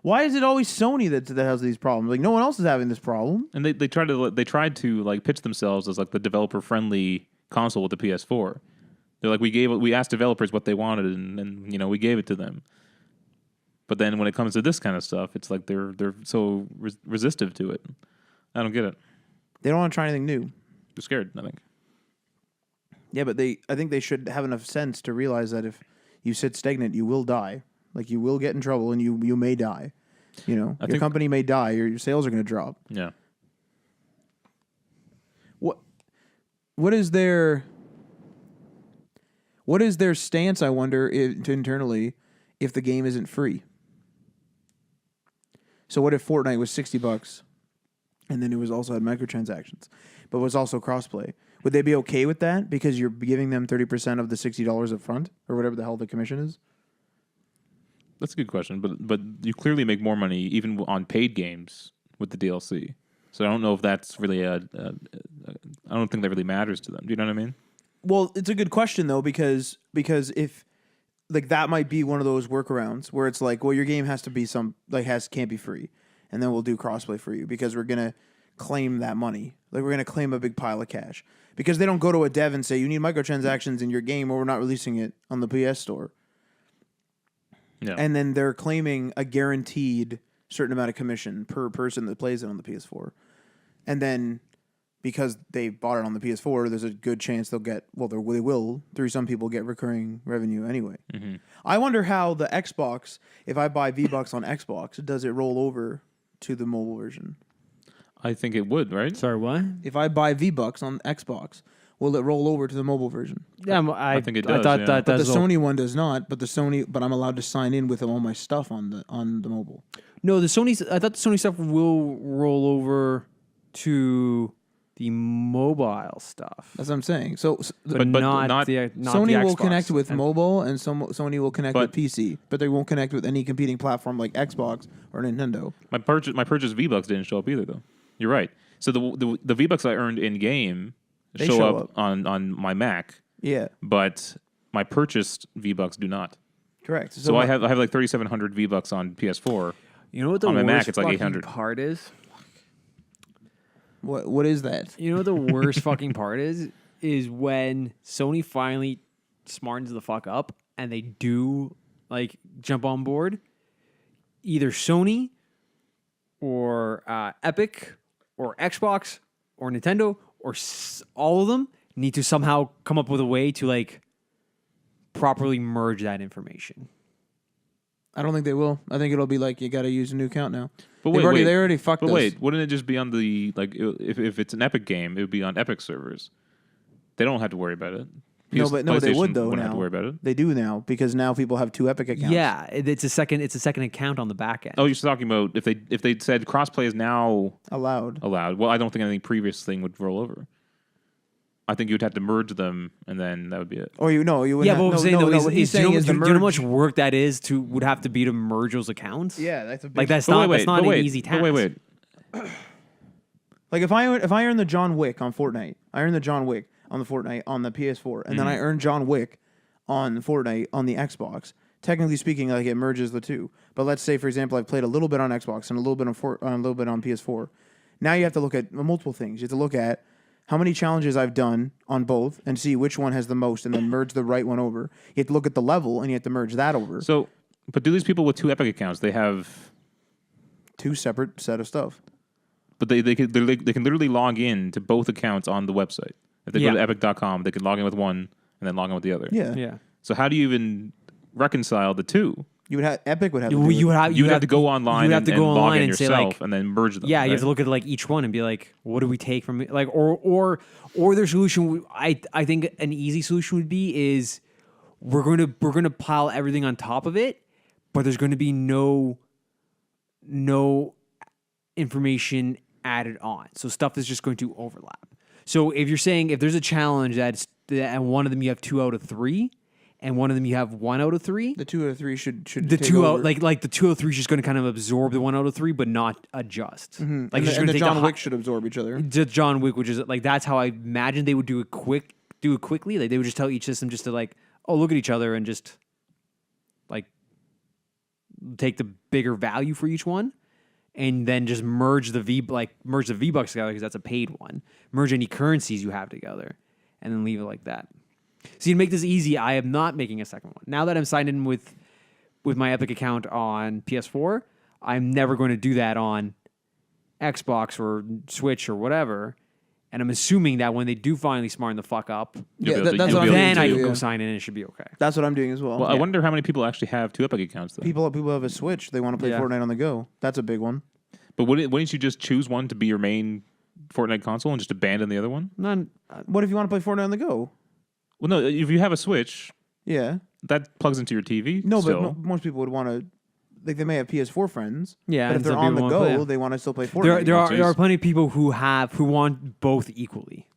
Why is it always Sony that has these problems? Like no one else is having this problem. And they tried to like pitch themselves as like the developer friendly console with the PS4. They're like we asked developers what they wanted and we gave it to them. But then when it comes to this kind of stuff, it's like they're so resistive to it. I don't get it. They don't want to try anything new. They're scared, I think. Yeah, but I think they should have enough sense to realize that if you sit stagnant, you will die. Like you will get in trouble, and you may die. Your company may die, or your sales are going to drop. Yeah. What is their stance? I wonder internally if the game isn't free. So what if Fortnite was $60, and then it was also had microtransactions, but was also crossplay? Would they be okay with that because you're giving them 30% of the $60 up front, or whatever the hell the commission is? That's a good question, but you clearly make more money even on paid games with the DLC. So I don't know if that's really I don't think that really matters to them. Do you know what I mean? Well, it's a good question though because if like that might be one of those workarounds where it's like, well, your game has to be can't be free, and then we'll do crossplay for you because we're gonna claim that money. Like we're gonna claim a big pile of cash because they don't go to a dev and say you need microtransactions in your game or we're not releasing it on the PS Store. Yeah. And then they're claiming a guaranteed certain amount of commission per person that plays it on the PS4. And then because they bought it on the PS4, there's a good chance they will, through some people, get recurring revenue anyway. Mm-hmm. I wonder how the Xbox, if I buy V-Bucks on Xbox, does it roll over to the mobile version? I think it would, right? Sorry, what? If I buy V-Bucks on Xbox, will it roll over to the mobile version? Yeah, I think it I does, thought yeah. that But the does. Sony one does not. But I'm allowed to sign in with all my stuff on the mobile. No, the Sony. I thought the Sony stuff will roll over to the mobile stuff, That's what I'm saying. So but, but not not- the not Sony the will Xbox. connect with And- mobile, and Sony will connect with But- PC, but they won't connect with any competing platform like Xbox or Nintendo. My purchase V-Bucks didn't show up either, though. You're right. So the V-Bucks I earned in game They show show up on my Mac, Yeah, but my purchased V-Bucks do not. correct. So I have like 3,700 V-Bucks on PS4. You know what the On my worst Mac, it's like fucking 800. part is? What is that? You know what the worst fucking part is when Sony finally smartens the fuck up and they do like jump on board. Either Sony or Epic or Xbox or Nintendo or all of them need to somehow come up with a way to like properly merge that information. I don't think they will. I think it'll be like you got to use a new account now. But They already fucked But us. wait, wouldn't it just be on the like if it's an Epic game, it would be on Epic servers. They don't have to worry about it. No, they PlayStation would though. Wouldn't Now have to worry about it. they do now because now people have 2 Epic accounts. Yeah, it's a second account on the back end. Oh, you're talking about if they said crossplay is now allowed. allowed. Well, I don't think anything previous thing would roll over. I think you'd have to merge them, and then that would be it. Or you would. Yeah, but what I'm saying though what he's do you saying know, is the do you know how merge. much work that is would have to be to merge those accounts? Yeah, that's a big Like that's But not wait, that's not but an wait, easy but task. wait. Like if I earn the John Wick on Fortnite, I earn the John Wick on the Fortnite on the PS4, and then I earn John Wick on Fortnite on the Xbox. Technically speaking, like it merges the two. But let's say, for example, I've played a little bit on Xbox and a little bit on PS4. Now you have to look at multiple things. You have to look at how many challenges I've done on both and see which one has the most, and then merge the right one over. You have to look at the level and you have to merge that over. So, but do these people with 2 Epic accounts? They have, 2 separate set of stuff. but they can literally log in to both accounts on the website. If they go to epic.com, they can log in with one and then log in with the other. Yeah. Yeah. So how do you even reconcile the two? You would have Epic would have to You do it. would have You would have to go online you would have to and go log online in and say, yourself like, and then merge them. Yeah, you have right? to look at like each one and be like, what do we take from it? Like, or their solution. I think an easy solution would be is we're going to pile everything on top of it, but there's going to be no information added on. So stuff is just going to overlap. So if you're saying if there's a challenge and one of them you have 2 out of 3, and one of them you have 1 out of 3. The 2 out of 3 should The take 2 over. out like the 2 out of 3 is just going to kind of absorb the 1 out of 3, but not adjust. Like and it's just the going to take John the Wick should absorb each other. the John Wick, which is like that's how I imagine they would do it quickly. Like they would just tell each system just to like, oh, look at each other and just like take the bigger value for each one, and then just merge the V-Bucks together because that's a paid one. Merge any currencies you have together, and then leave it like that. See, to make this easy, I am not making a second one. Now that I'm signed in with my Epic account on PS4, I'm never going to do that on Xbox or Switch or whatever. And I'm assuming that when they do finally smarten the fuck up, Yeah, You'll be able to- that's you'll what be I'm able then to I do can it. go Yeah. sign in and it should be okay. That's what I'm doing as well. Well, I wonder how many people actually have 2 Epic accounts though. People have a Switch. They want to play Yeah. Fortnite on the go. That's a big one. But wouldn't you just choose one to be your main Fortnite console and just abandon the other one? None. What if you want to play Fortnite on the go? Well, no. If you have a Switch, Yeah. that plugs into your TV. No, still. but most people would want to. Like they may have PS4 friends. Yeah, But if and they're some on the people go, wanna play, yeah. they want to still play Fortnite. There jeez. are plenty of people who want both equally.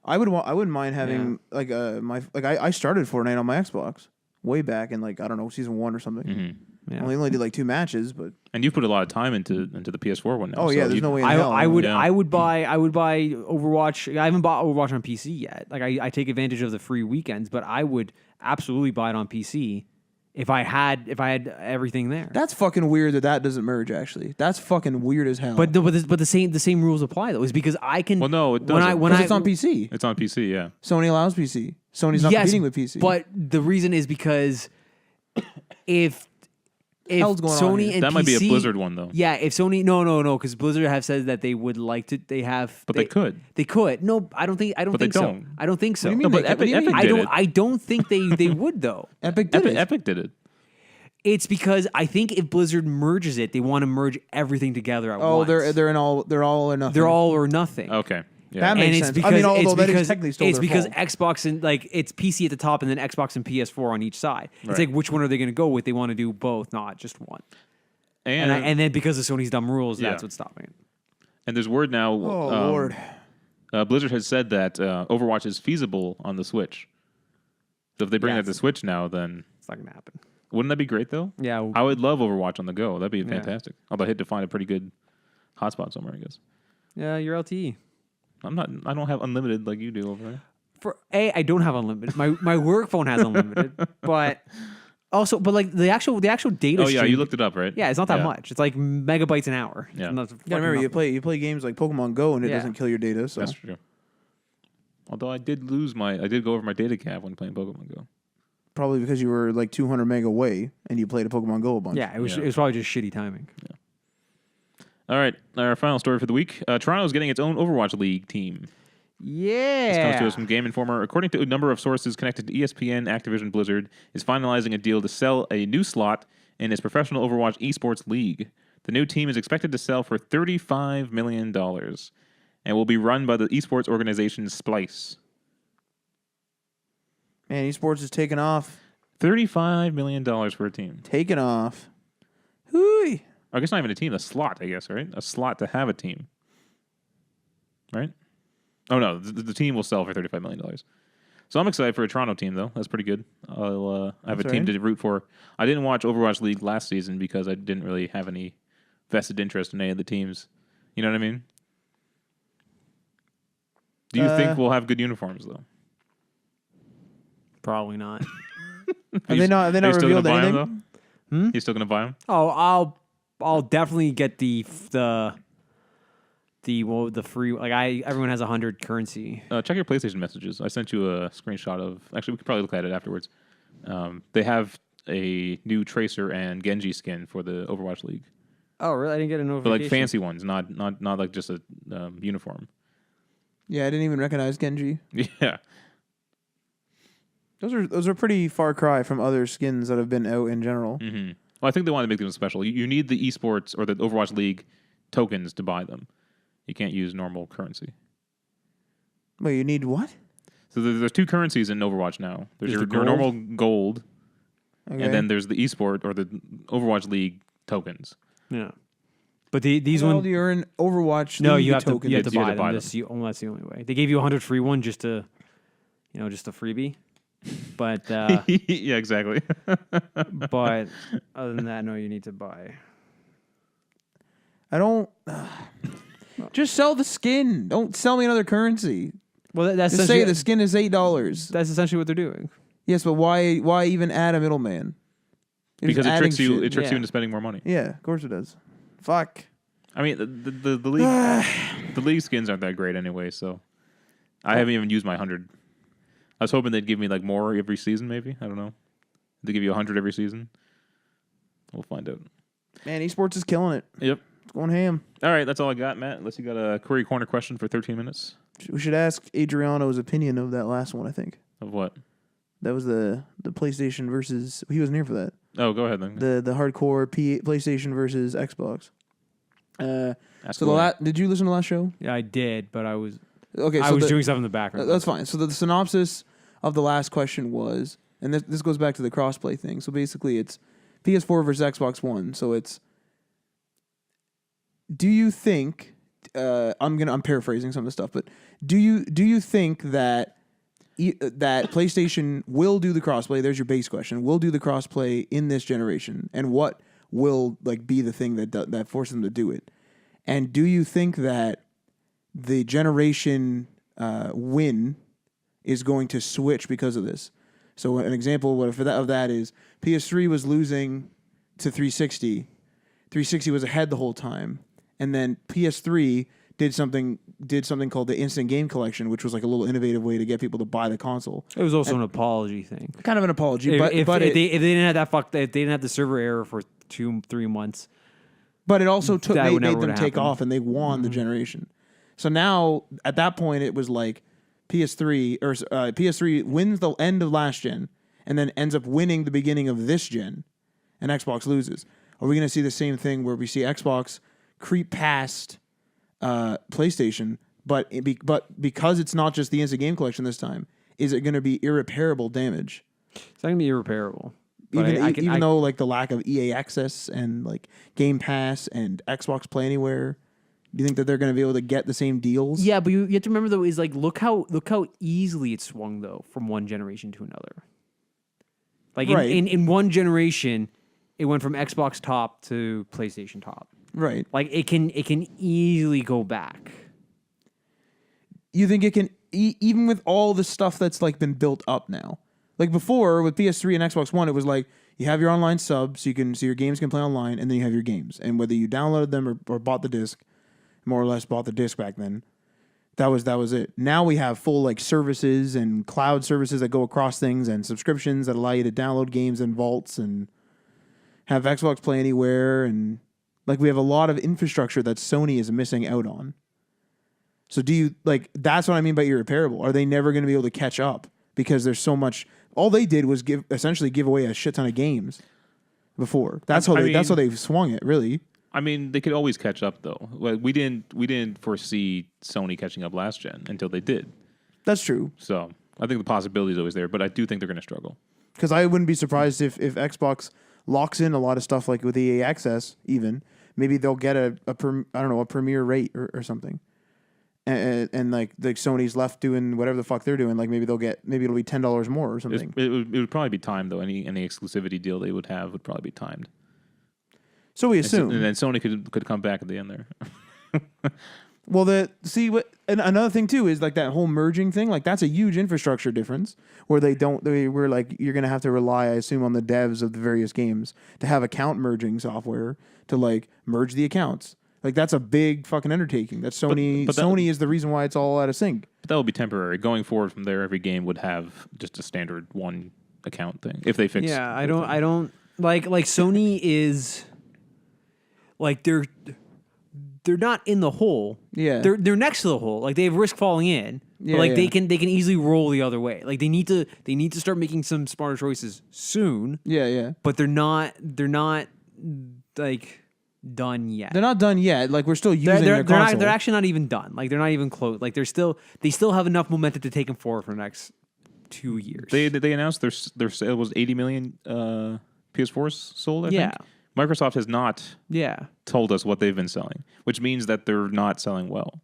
I wouldn't mind having I started Fortnite on my Xbox way back in like I don't know season 1 or something. Mm-hmm. Yeah. I only did like 2 matches, but And you've put a lot of time into the PS4 one now. oh yeah, so there's you- no way in hell. I would Yeah. I would buy Overwatch. I haven't bought Overwatch on PC yet. Like I take advantage of the free weekends, but I would absolutely buy it on PC if I had everything there. That's fucking weird that doesn't merge. Actually, that's fucking weird as hell. But the same rules apply though. Is because I can. Well, no, it when I doesn't. when because I it's on PC. It's on PC. Yeah. Sony allows PC. Sony's not yes, competing with PC. But the reason is because if hell's going on Sony here? and That might be a PC Blizzard one though. Yeah, if Sony no, because Blizzard have said that they would like to. They have, But they could. They could. No, I don't think. I don't But they think so. don't. I don't think so. What do you No, mean but they could? What do Epic you mean? did it. I don't think they would though. Epic did it. Epic did it. It's because I think if Blizzard merges it, they want to merge everything together at Oh, once. they're all or nothing. They're all or nothing. Okay. Yeah. That makes and it's sense. because I mean, although it's that is because, technically still it's their because fault. Xbox and like it's PC at the top and then Xbox and PS4 on each side. It's Right. like which one are they going to go with? They want to do both, not just one. And then because of Sony's dumb rules, that's Yeah. what's stopping it. And there's word now. Oh Lord. Blizzard has said that Overwatch is feasible on the Switch. So if they bring that to Switch now, then It's not going to happen. wouldn't that be great though? Yeah. I would love Overwatch on the go. That'd be fantastic. Although I had to find a pretty good hotspot somewhere, I guess. Yeah, you're LTE. I don't have unlimited like you do over there. I don't have unlimited. My work phone has unlimited, but Also, but like the actual data. Oh yeah, stream, you looked it up, right? Yeah, it's not that much. It's like megabytes an hour. Yeah. It's not Yeah, fucking remember nothing. you play games like Pokemon Go and it Yeah. doesn't kill your data. So That's true. Although I did go over my data cap when playing Pokemon Go. probably because you were like 200 meg away and you played a Pokemon Go a bunch. Yeah, it was Yeah. it was probably just shitty timing. All right, our final story for the week. Toronto is getting its own Overwatch League team. Yeah. This comes to us from Game Informer. According to a number of sources connected to ESPN, Activision Blizzard is finalizing a deal to sell a new slot in its professional Overwatch esports league. The new team is expected to sell for $35 million and will be run by the esports organization Splice. Man, esports is taking off. $35 million for a team. Taking off. Hooey. I guess not even a team, a slot, I guess, right? A slot to have a team. Right? Oh, no, the team will sell for $35 million. So I'm excited for a Toronto team, though. That's pretty good. I have a That's team right. to root for. I didn't watch Overwatch League last season because I didn't really have any vested interest in any of the teams. You know what I mean? Do you think we'll have good uniforms, though? Probably not. Are they not Are you still revealed gonna buy anything? them, though? You still going to buy them? Oh, I'll definitely get the free. Like everyone has 100 currency. Check your PlayStation messages. I sent you a screenshot of... Actually, we could probably look at it afterwards. They have a new Tracer and Genji skin for the Overwatch League. Oh, really? I didn't get a But notification. like fancy ones, not like just a uniform. Yeah, I didn't even recognize Genji. Yeah. Those are pretty far cry from other skins that have been out in general. Mm-hmm. Well, I think they want to make them special. You need the esports or the Overwatch League tokens to buy them. You can't use normal currency. Wait, you need what? So there's two currencies in Overwatch now. There's Is your the gold? normal gold, Okay. and then there's the esport or the Overwatch League tokens. Yeah. But these Well, ones. you're in Overwatch. No, League you have to tokens. you have to You buy have to them. buy That's the only way. They gave you 100 free one just to, just a freebie. But Yeah, exactly. but other than that, no, you need to buy. I don't. Just sell the skin. Don't sell me another currency. Well, that's Just say essentially, the skin is $8. that's essentially what they're doing. Yes, but why even add a middleman? You're Because just it tricks adding you. shit. It tricks you Yeah. into spending more money. Yeah, of course it does. Fuck. I mean, the league the league skins aren't that great anyway. So I haven't even used my 100. I was hoping they'd give me like more every season. Maybe I don't know. They give you 100 every season. We'll find out. Man, esports is killing it. Yep. It's going ham. All right, that's all I got, Matt. Unless you got a query corner question for 13 minutes We should ask Adriano's opinion of that last one. I think of what? that was the PlayStation versus. He wasn't here for that. Oh, go ahead then. The hardcore PlayStation versus Xbox. Ask So the away. did you listen to the last show? Yeah, I did, but I was Okay, so doing stuff in the background. That's fine. So the synopsis of the last question was, and this goes back to the crossplay thing. So basically, it's PS4 versus Xbox One. So it's, do you think? I'm paraphrasing some of the stuff, but do you think that that PlayStation will do the crossplay? There's your base question. Will do the crossplay in this generation, and what will be the thing that forces them to do it? And do you think that the generation win is going to switch because of this? So an example of that is PS3 was losing to 360. 360 was ahead the whole time, and then PS3 did something called the Instant Game Collection, which was like a little innovative way to get people to buy the console. It was also an apology thing. Kind of an apology, If if they didn't have if they didn't have the server error for 2-3 months, But it also That would made never them would've take happened. off, and they won the generation. So now, at that point, it was like PS3 wins the end of last gen, and then ends up winning the beginning of this gen, and Xbox loses. Are we going to see the same thing where we see Xbox creep past PlayStation, but because it's not just the Instant Game Collection this time, is it going to be irreparable damage? it's not gonna be irreparable. But Even though the lack of EA access and Game Pass and Xbox Play Anywhere, do you think that they're going to be able to get the same deals? Yeah, but you have to remember though is look how easily it swung though from one generation to another. Right. In one generation, it went from Xbox top to PlayStation top. Right. It can easily go back. You think it can even with all the stuff that's been built up now? Like before with PS3 and Xbox One, it was like you have your online sub, so your games can play online, and then you have your games. And whether you downloaded them or bought the disc, more or less bought the disc back then, that was it. Now we have full like services and cloud services that go across things and subscriptions that allow you to download games in vaults and have Xbox Play Anywhere, and like we have a lot of infrastructure that Sony is missing out on. So do you like that's what I mean by irreparable? Are they never going to be able to catch up because there's so much? All they did was essentially give away a shit ton of games before. That's how they swung it, really. I mean, they could always catch up though. Like, we didn't foresee Sony catching up last gen until they did. That's true. So I think the possibility is always there, but I do think they're going to struggle. Because I wouldn't be surprised if Xbox locks in a lot of stuff like with EA Access. Even maybe they'll get a premier rate or something. And like Sony's left doing whatever the fuck they're doing, like maybe it'll be $10 more or something. It would probably be timed though. Any exclusivity deal they would have would probably be timed. So we assume, and then Sony could come back at the end there. Well, and another thing too is like that whole merging thing. Like that's a huge infrastructure difference where we're like you're gonna have to rely, I assume, on the devs of the various games to have account merging software to like merge the accounts. Like that's a big fucking undertaking. That's Sony. But Sony is the reason why it's all out of sync. But that will be temporary. Going forward from there, every game would have just a standard one account thing if they fix. Yeah, I don't like Sony is like they're not in the hole. Yeah, they're next to the hole. Like they have risk falling in. Yeah, but like they can easily roll the other way. Like they need to start making some smarter choices soon. Yeah. But they're not like done yet. They're not done yet. Like we're still using their console. They're actually not they done. Like they're not even close. Like they still have enough momentum to take them forward for the next 2 years. They announced their sale was 80 million PS4s sold. I think. Microsoft has not told us what they've been selling, which means that they're not selling well.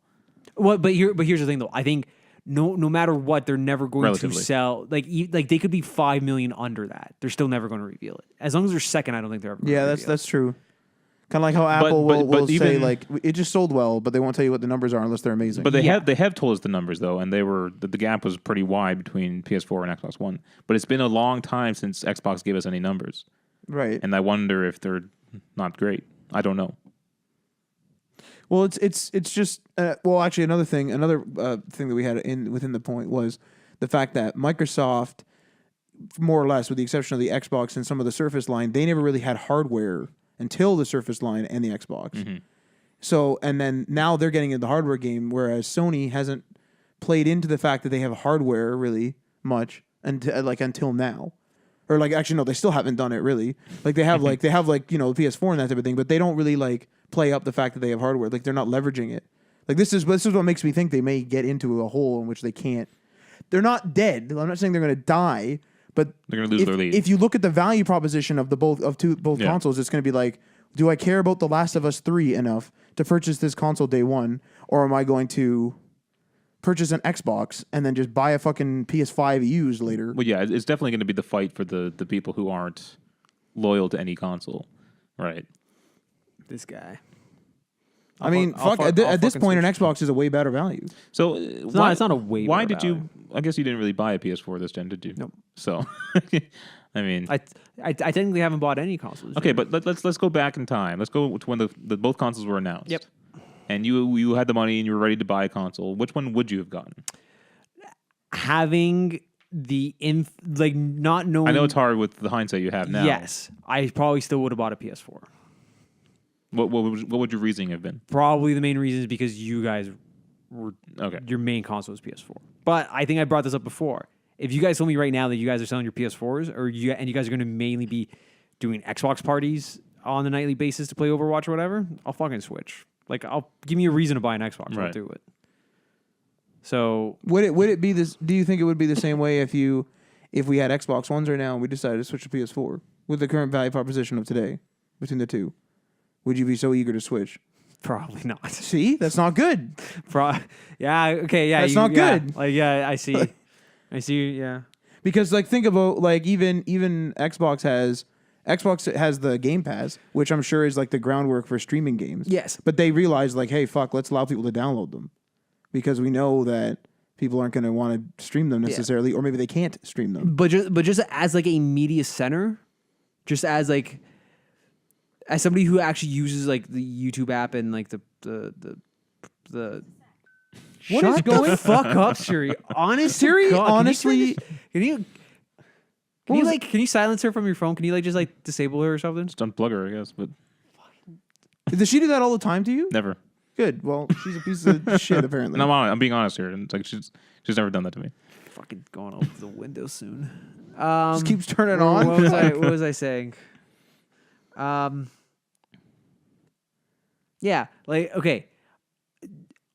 Well, but here's the thing though. I think no matter what, they're never going to sell. Like they could be 5 million under that. They're still never going to reveal it. As long as they're second, I don't think they're ever. That's true. Kind of like how Apple will say like it just sold well, but they won't tell you what the numbers are unless they're amazing. But they have told us the numbers though, and the gap was pretty wide between PS4 and Xbox One. But it's been a long time since Xbox gave us any numbers, right? And I wonder if they're not great. I don't know. Well, it's just actually another thing that we had within the point was the fact that Microsoft, more or less, with the exception of the Xbox and some of the Surface line, they never really had hardware until the Surface line and the Xbox. Mm-hmm. So, and then now they're getting into the hardware game, whereas Sony hasn't played into the fact that they have hardware really much until now. Or like actually no, they still haven't done it really. Like they have PS4 and that type of thing, but they don't really like play up the fact that they have hardware. Like they're not leveraging it. Like this is what makes me think they may get into a hole in which they can't. They're not dead. I'm not saying they're going to die, but they're going to lose their lead. If you look at the value proposition of both consoles, it's going to be like, do I care about The Last of Us 3 enough to purchase this console day one, or am I going to purchase an Xbox and then just buy a fucking PS5 used later? Well, yeah, it's definitely going to be the fight for the people who aren't loyal to any console, right? This guy. At this point, an Xbox is a way better value. So it's not a way. Why did you? I guess you didn't really buy a PS4 this gen, did you? Nope. So, I mean, I technically haven't bought any consoles. Okay, but let's go back in time. Let's go to when the both consoles were announced. Yep. And you had the money and you were ready to buy a console. Which one would you have gotten? Having not knowing. I know it's hard with the hindsight you have now. Yes, I probably still would have bought a PS4. What would your reasoning have been? Probably the main reason is because you guys were your main console was PS4. But I think I brought this up before. If you guys told me right now that you guys are selling your PS4s, and you guys are going to mainly be doing Xbox parties on a nightly basis to play Overwatch or whatever, I'll fucking switch. Like, I'll give me a reason to buy an Xbox. Right. I'll do it. So would it be this? Do you think it would be the same way if we had Xbox Ones right now and we decided to switch to PS4 with the current value proposition of today between the two? Would you be so eager to switch? Probably not. See, that's not good. Yeah. Okay. Yeah. That's not good. Like, yeah, I see. I see. Yeah. Because like, think about like even Xbox has the Game Pass, which I'm sure is like the groundwork for streaming games. Yes. But they realized like, hey, fuck, let's allow people to download them, because we know that People aren't going to want to stream them necessarily, or maybe they can't stream them. But just as like a media center, just as like as somebody who actually uses like the YouTube app and like the What Shut is going- the fuck up, Siri? Honest Siri, God, honestly, can you silence her from your phone? Can you like just like disable her or something? Just unplug her, I guess, but does she do that all the time to you? never. Good. Well, she's a piece of shit apparently. And I'm being honest here. And it's like she's never done that to me. Fucking going out the window soon. Just keeps turning What on. was I saying? Yeah, like okay.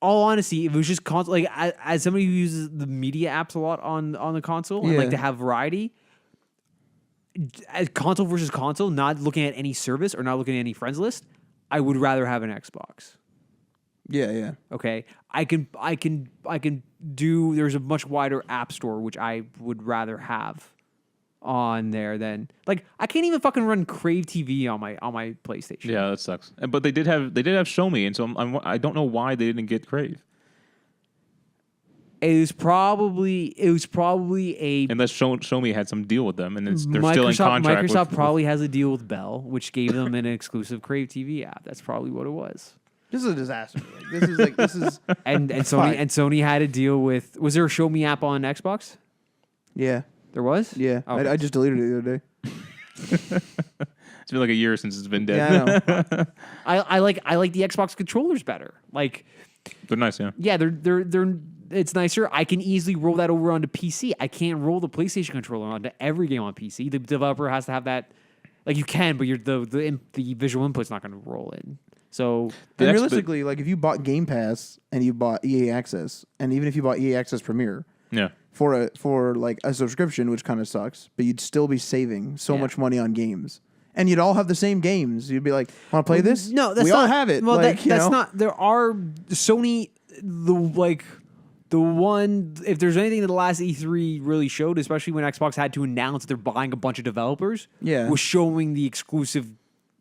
All honesty, if it was just console, like as somebody who uses the media apps a lot on the console and like Yeah. to have variety, as console versus console, not looking at any service or not looking at any friends list, I would rather have an Xbox. Yeah. Okay, I can do. There's a much wider app store which I would rather have on there than like I can't even fucking run Crave TV on my PlayStation. Yeah, that sucks. But they did have Show Me, and so I don't know why they didn't get Crave. It was probably a Unless Show Me had some deal with them, and they're still in contract. Microsoft probably has a deal with Bell, which gave them an exclusive Crave TV app. That's probably what it was. This is a disaster. This is And Sony had a deal with. Was there a Show Me app on Xbox? yeah. There was. Yeah. Okay. I just deleted it the other day. It's been like a year since it's been dead. Yeah, I know. I like the Xbox controllers better. Like, They're nice, yeah. yeah, they're it's nicer. I can easily roll that over onto PC. I can't roll the PlayStation controller onto every game on PC. The developer has to have that. Like you can, but the visual input's not going to roll in. So And realistically, like if you bought Game Pass and you bought EA Access, and even if you bought EA Access Premier Yeah. for like a subscription, which kind of sucks, but you'd still be saving so Yeah. much money on games, and you'd all have the same games. You'd be like, "Want to play this? No, that's we not, all have it." Well, like, that's not. There are Sony the one. If there's anything that the last E3 really showed, especially when Xbox had to announce they're buying a bunch of developers, Yeah. was showing the exclusives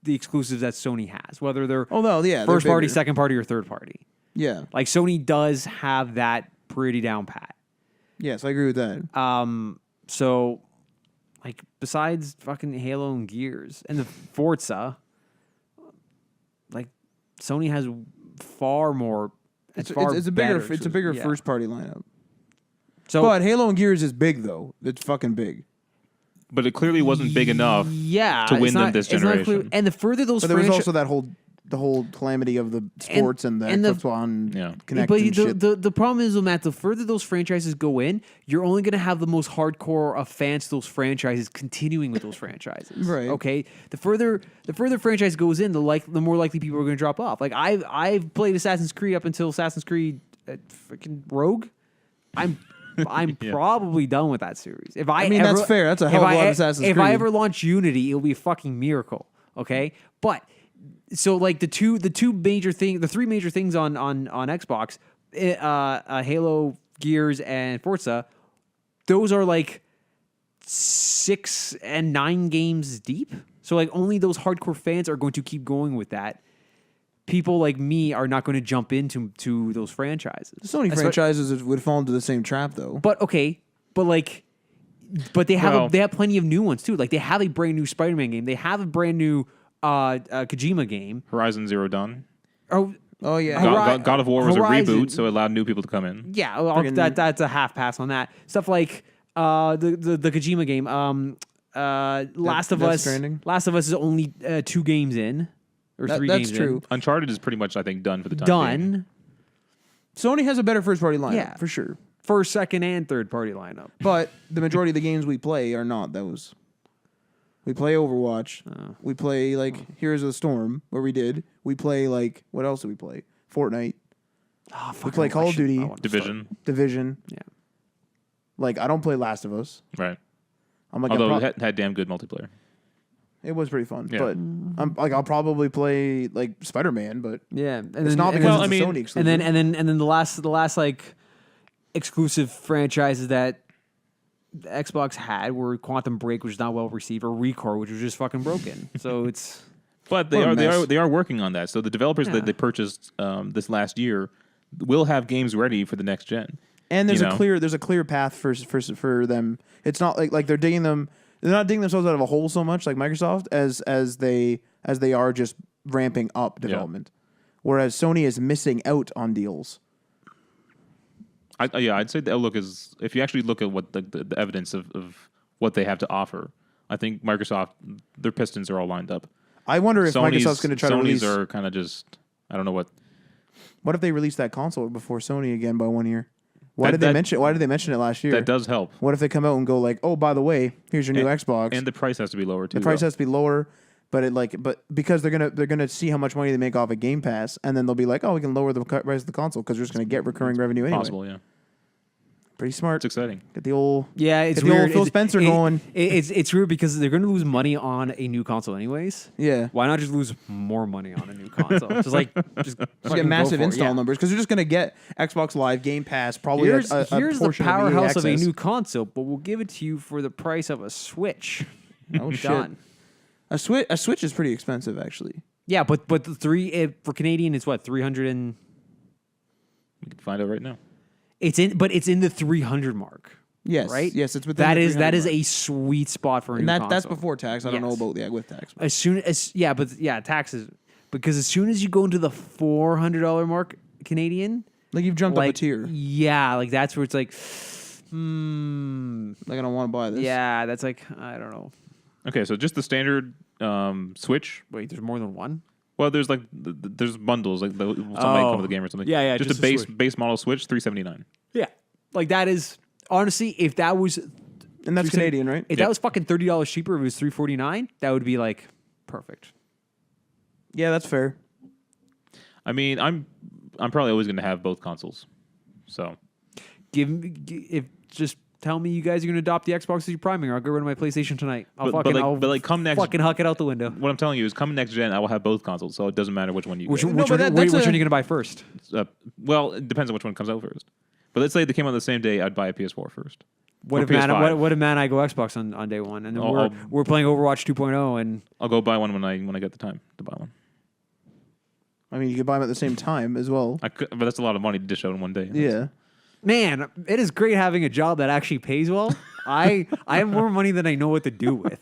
that Sony has, whether they're Oh no, yeah, first they're party, bigger. second party, or third party. Yeah. Like Sony does have that pretty down pat. Yes, I agree with that. So, like, besides fucking Halo and Gears and the Forza, like, Sony has far more. It's far a better bigger yeah. first party lineup. So, But Halo and Gears is big though. It's fucking big. But it clearly wasn't big enough. yeah, to win it's them not- this it's not generation. and the further those But there was franchi- also the whole calamity of the sports and the Xbox One Yeah. Connect but and shit. the problem is, Matt, the further those franchises go in, you're only going to have the most hardcore of fans to those franchises continuing with those franchises. Right. Okay. The further franchise goes in, the more likely people are going to drop off. Like I've played Assassin's Creed up until Assassin's Creed freaking Rogue. I'm Yeah. probably done with that series. If I mean, ever, that's fair. That's a hell of a lot of Assassin's If I Creed. ever launch Unity, it'll be a fucking miracle. Okay, but so like the three major things on Xbox, Halo, Gears, and Forza, those are like 6 and 9 games deep. So like only those hardcore fans are going to keep going with that. People like me are not going to jump into those franchises. The Sony franchises would fall into the same trap though. But okay, but they have Well- they have plenty of new ones too. Like they have a brand new Spider-Man game. They have a brand new Kojima game. Horizon Zero Dawn. Oh Oh yeah. God of War was Horizon. a reboot, so it allowed new people to come in. yeah, well, that's a half pass on that. Stuff like the Kojima game. Last of Death Us. Stranding? Last of Us is only 2 games in or 3 That's games true. Uncharted is pretty much, I think, done for the time being. Done. Sony has a better first party lineup, Yeah. for sure. First, second, and third party lineup. But the majority of the games we play are not those. We play Overwatch. We play like Heroes of the Storm, where we did. We play like what else do we play? Fortnite, Oh, We play Call of Duty. Division. Division. Yeah. Like I don't play Last of Us. Right. I'm like Although it had damn good multiplayer. it was pretty fun. Yeah. But I'm like I'll probably play like Spider-Man, but Yeah, and it's not because well, it's I a mean- Sony exclusive. and then the last like exclusive franchises that the Xbox had were Quantum Break, which is not well received, or Recore, which was just fucking broken. So it's But What a mess. they are working on that. So the developers Yeah. that they purchased this last year will have games ready for the next gen. And there's you a know? clear path for them. It's not like they're digging them. They're not digging themselves out of a hole so much like Microsoft as they are just ramping up development. Whereas Sony is missing out on deals. I'd say the outlook is, if you actually look at what the evidence of what they have to offer, I think Microsoft, their pistons are all lined up. I wonder if Sony's, Microsoft's going to try to release. Sony's are kind of just, I don't know what. What if they release that console before Sony again by 1 year? Why did they mention it last year? That does help. What if they come out and go like, oh, by the way, here's your new Xbox, And the price has to be lower too. the price has to be lower, but because they're gonna see how much money they make off of Game Pass, and then they'll be like, oh, we can lower the price of the console because we're just gonna get recurring revenue anyway. Possible, yeah. Pretty smart. It's exciting. Get the old It's get the old weird. Phil Spencer going. It's weird because they're going to lose money on a new console anyways. Yeah. Why not just lose more money on a new console? just Just fucking get go massive for it. install Yeah. numbers because they're just gonna get Xbox Live, Game Pass, probably Here's a the portion powerhouse of of EA a access. new console, but we'll give it to you for the price of a Switch. Oh shit! Done. A Switch is pretty expensive actually. Yeah, but the for Canadian it's what 300 and We can find out right now. it's in the 300 mark. Yes, Right? Yes, it's within That the is 300 a mark. sweet spot for a and new that's console. before tax. I don't know Yes. about with tax. As soon as taxes, because as soon as you go into the $400 mark Canadian, Like you've jumped up a tier. Yeah, like that's where it's like, Like I don't want to buy this. yeah, that's like I don't know. Okay, so just the standard Switch. Wait, there's more than one. Well, there's like there's bundles like some might come with the game or something. Yeah, Just just a a base Switch. base model Switch, $379. Yeah, like that is honestly, if that was And that's Canadian, right? if Yep. that was fucking $30 cheaper, if it was $349, that would be like perfect. Yeah, that's fair. I mean, I'm probably always going to have both consoles. So Just tell me you guys are going to adopt the Xbox as your primary. I'll get rid of my PlayStation tonight. I'll But come next, fucking huck it out the window. what I'm telling you is, come next gen, I will have both consoles, so it doesn't matter which one you Which get. No, but one that's are you a- going to buy first? Well, it depends on which one comes out first. But let's say they came out the same day, I'd buy a PS4 first. What Or if Man? PS5. What if Man? I go Xbox on day one, and then I'll- we're playing Overwatch 2.0, and I'll go buy one when I get the time to buy one. I mean, you could buy them at the same time as well. I could, but that's a lot of money to dish out in one day. Yeah. man, it is great having a job that actually pays well. I have more money than I know what to do with.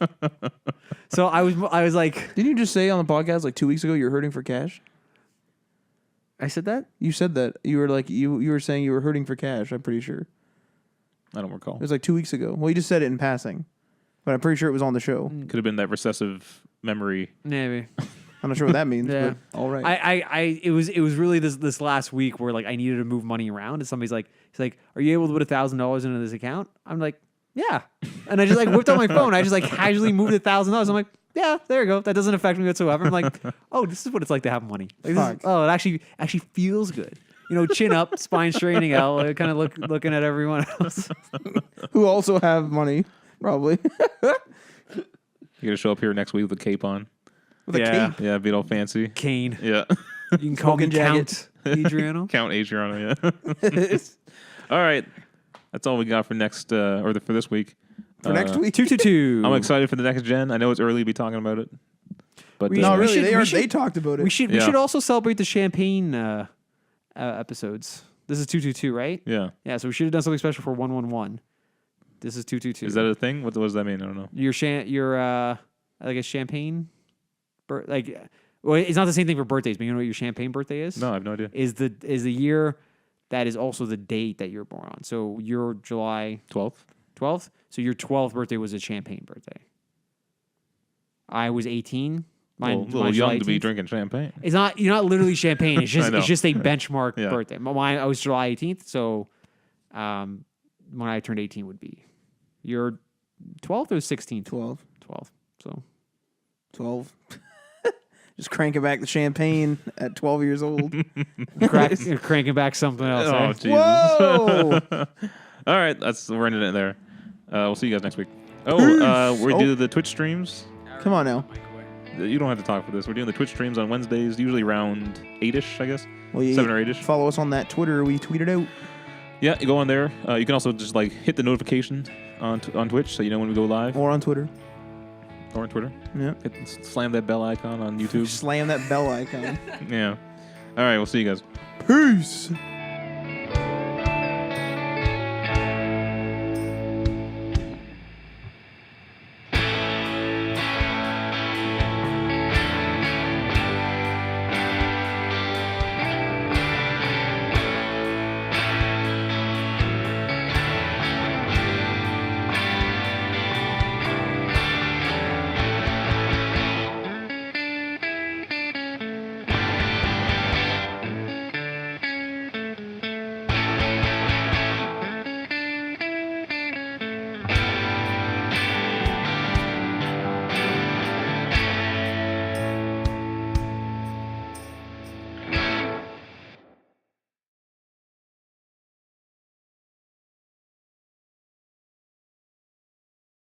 So I was like, Didn't you just say on the podcast like 2 weeks ago you're hurting for cash? I said that. You said that. You were like you were saying you were hurting for cash, I'm pretty sure. I don't recall. It was like 2 weeks ago. Well, you just said it in passing. But I'm pretty sure it was on the show. Could have been that recessive memory. Maybe. I'm not sure what that means, Yeah. but all right. It was really this last week where like I needed to move money around, and he's like, are you able to put $1,000 into this account? I'm like, yeah, and I just like whipped out my phone. I just like casually moved $1,000. I'm like, yeah, there you go. That doesn't affect me whatsoever. I'm like, oh, this is what it's like to have money. Like, Fuck. it actually feels good. You know, chin up, spine straightening out, kind of looking at everyone else. Who also have money, probably. You're gonna show up here next week with a cape on. With a Yeah. cape. Yeah, be all fancy. Cane. Yeah. You can call me Smoking jacket. Count Adriano. Count Adriano, yeah. All right. That's all we got for next for this week. For next week. 222. I'm excited for the next gen. I know it's early to be talking about it. But We- No, we really, should- they we are. should- They talked about it. We should Yeah. also celebrate the champagne episodes. This is 222, right? yeah. Yeah, so we should have done something special for 111. This is 222. Is that a thing? What does that mean? I don't know. your like a champagne well, it's not the same thing for birthdays, but you know what your champagne birthday is? No, I have no idea. Is the year that is also the date that you're born on. So you're July 12th? 12th, so your 12th birthday was a champagne birthday. I was 18. A little young to be drinking champagne. It's not. You're not literally champagne. It's just. I know. It's just a benchmark Yeah. birthday. Mine. I was July 18th. So, when I turned 18 would be your 12th or 16th. 12. 12. So 12. Just cranking back the champagne at 12 years old. you're cranking back something else. Oh, eh? Jesus. Whoa! All right. We're ending it there. We'll see you guys next week. We do the Twitch streams. Come on now. You don't have to talk for this. We're doing the Twitch streams on Wednesdays, usually around 8-ish, I guess. Well, you 7 or 8-ish. follow us on that Twitter. We tweet it out. Yeah, you go on there. You can also just like hit the notification on Twitch so you know when we go live. Or on Twitter. Or on Twitter. Yeah. Slam that bell icon on YouTube. Slam that bell icon. Yeah. All right, we'll see you guys. Peace.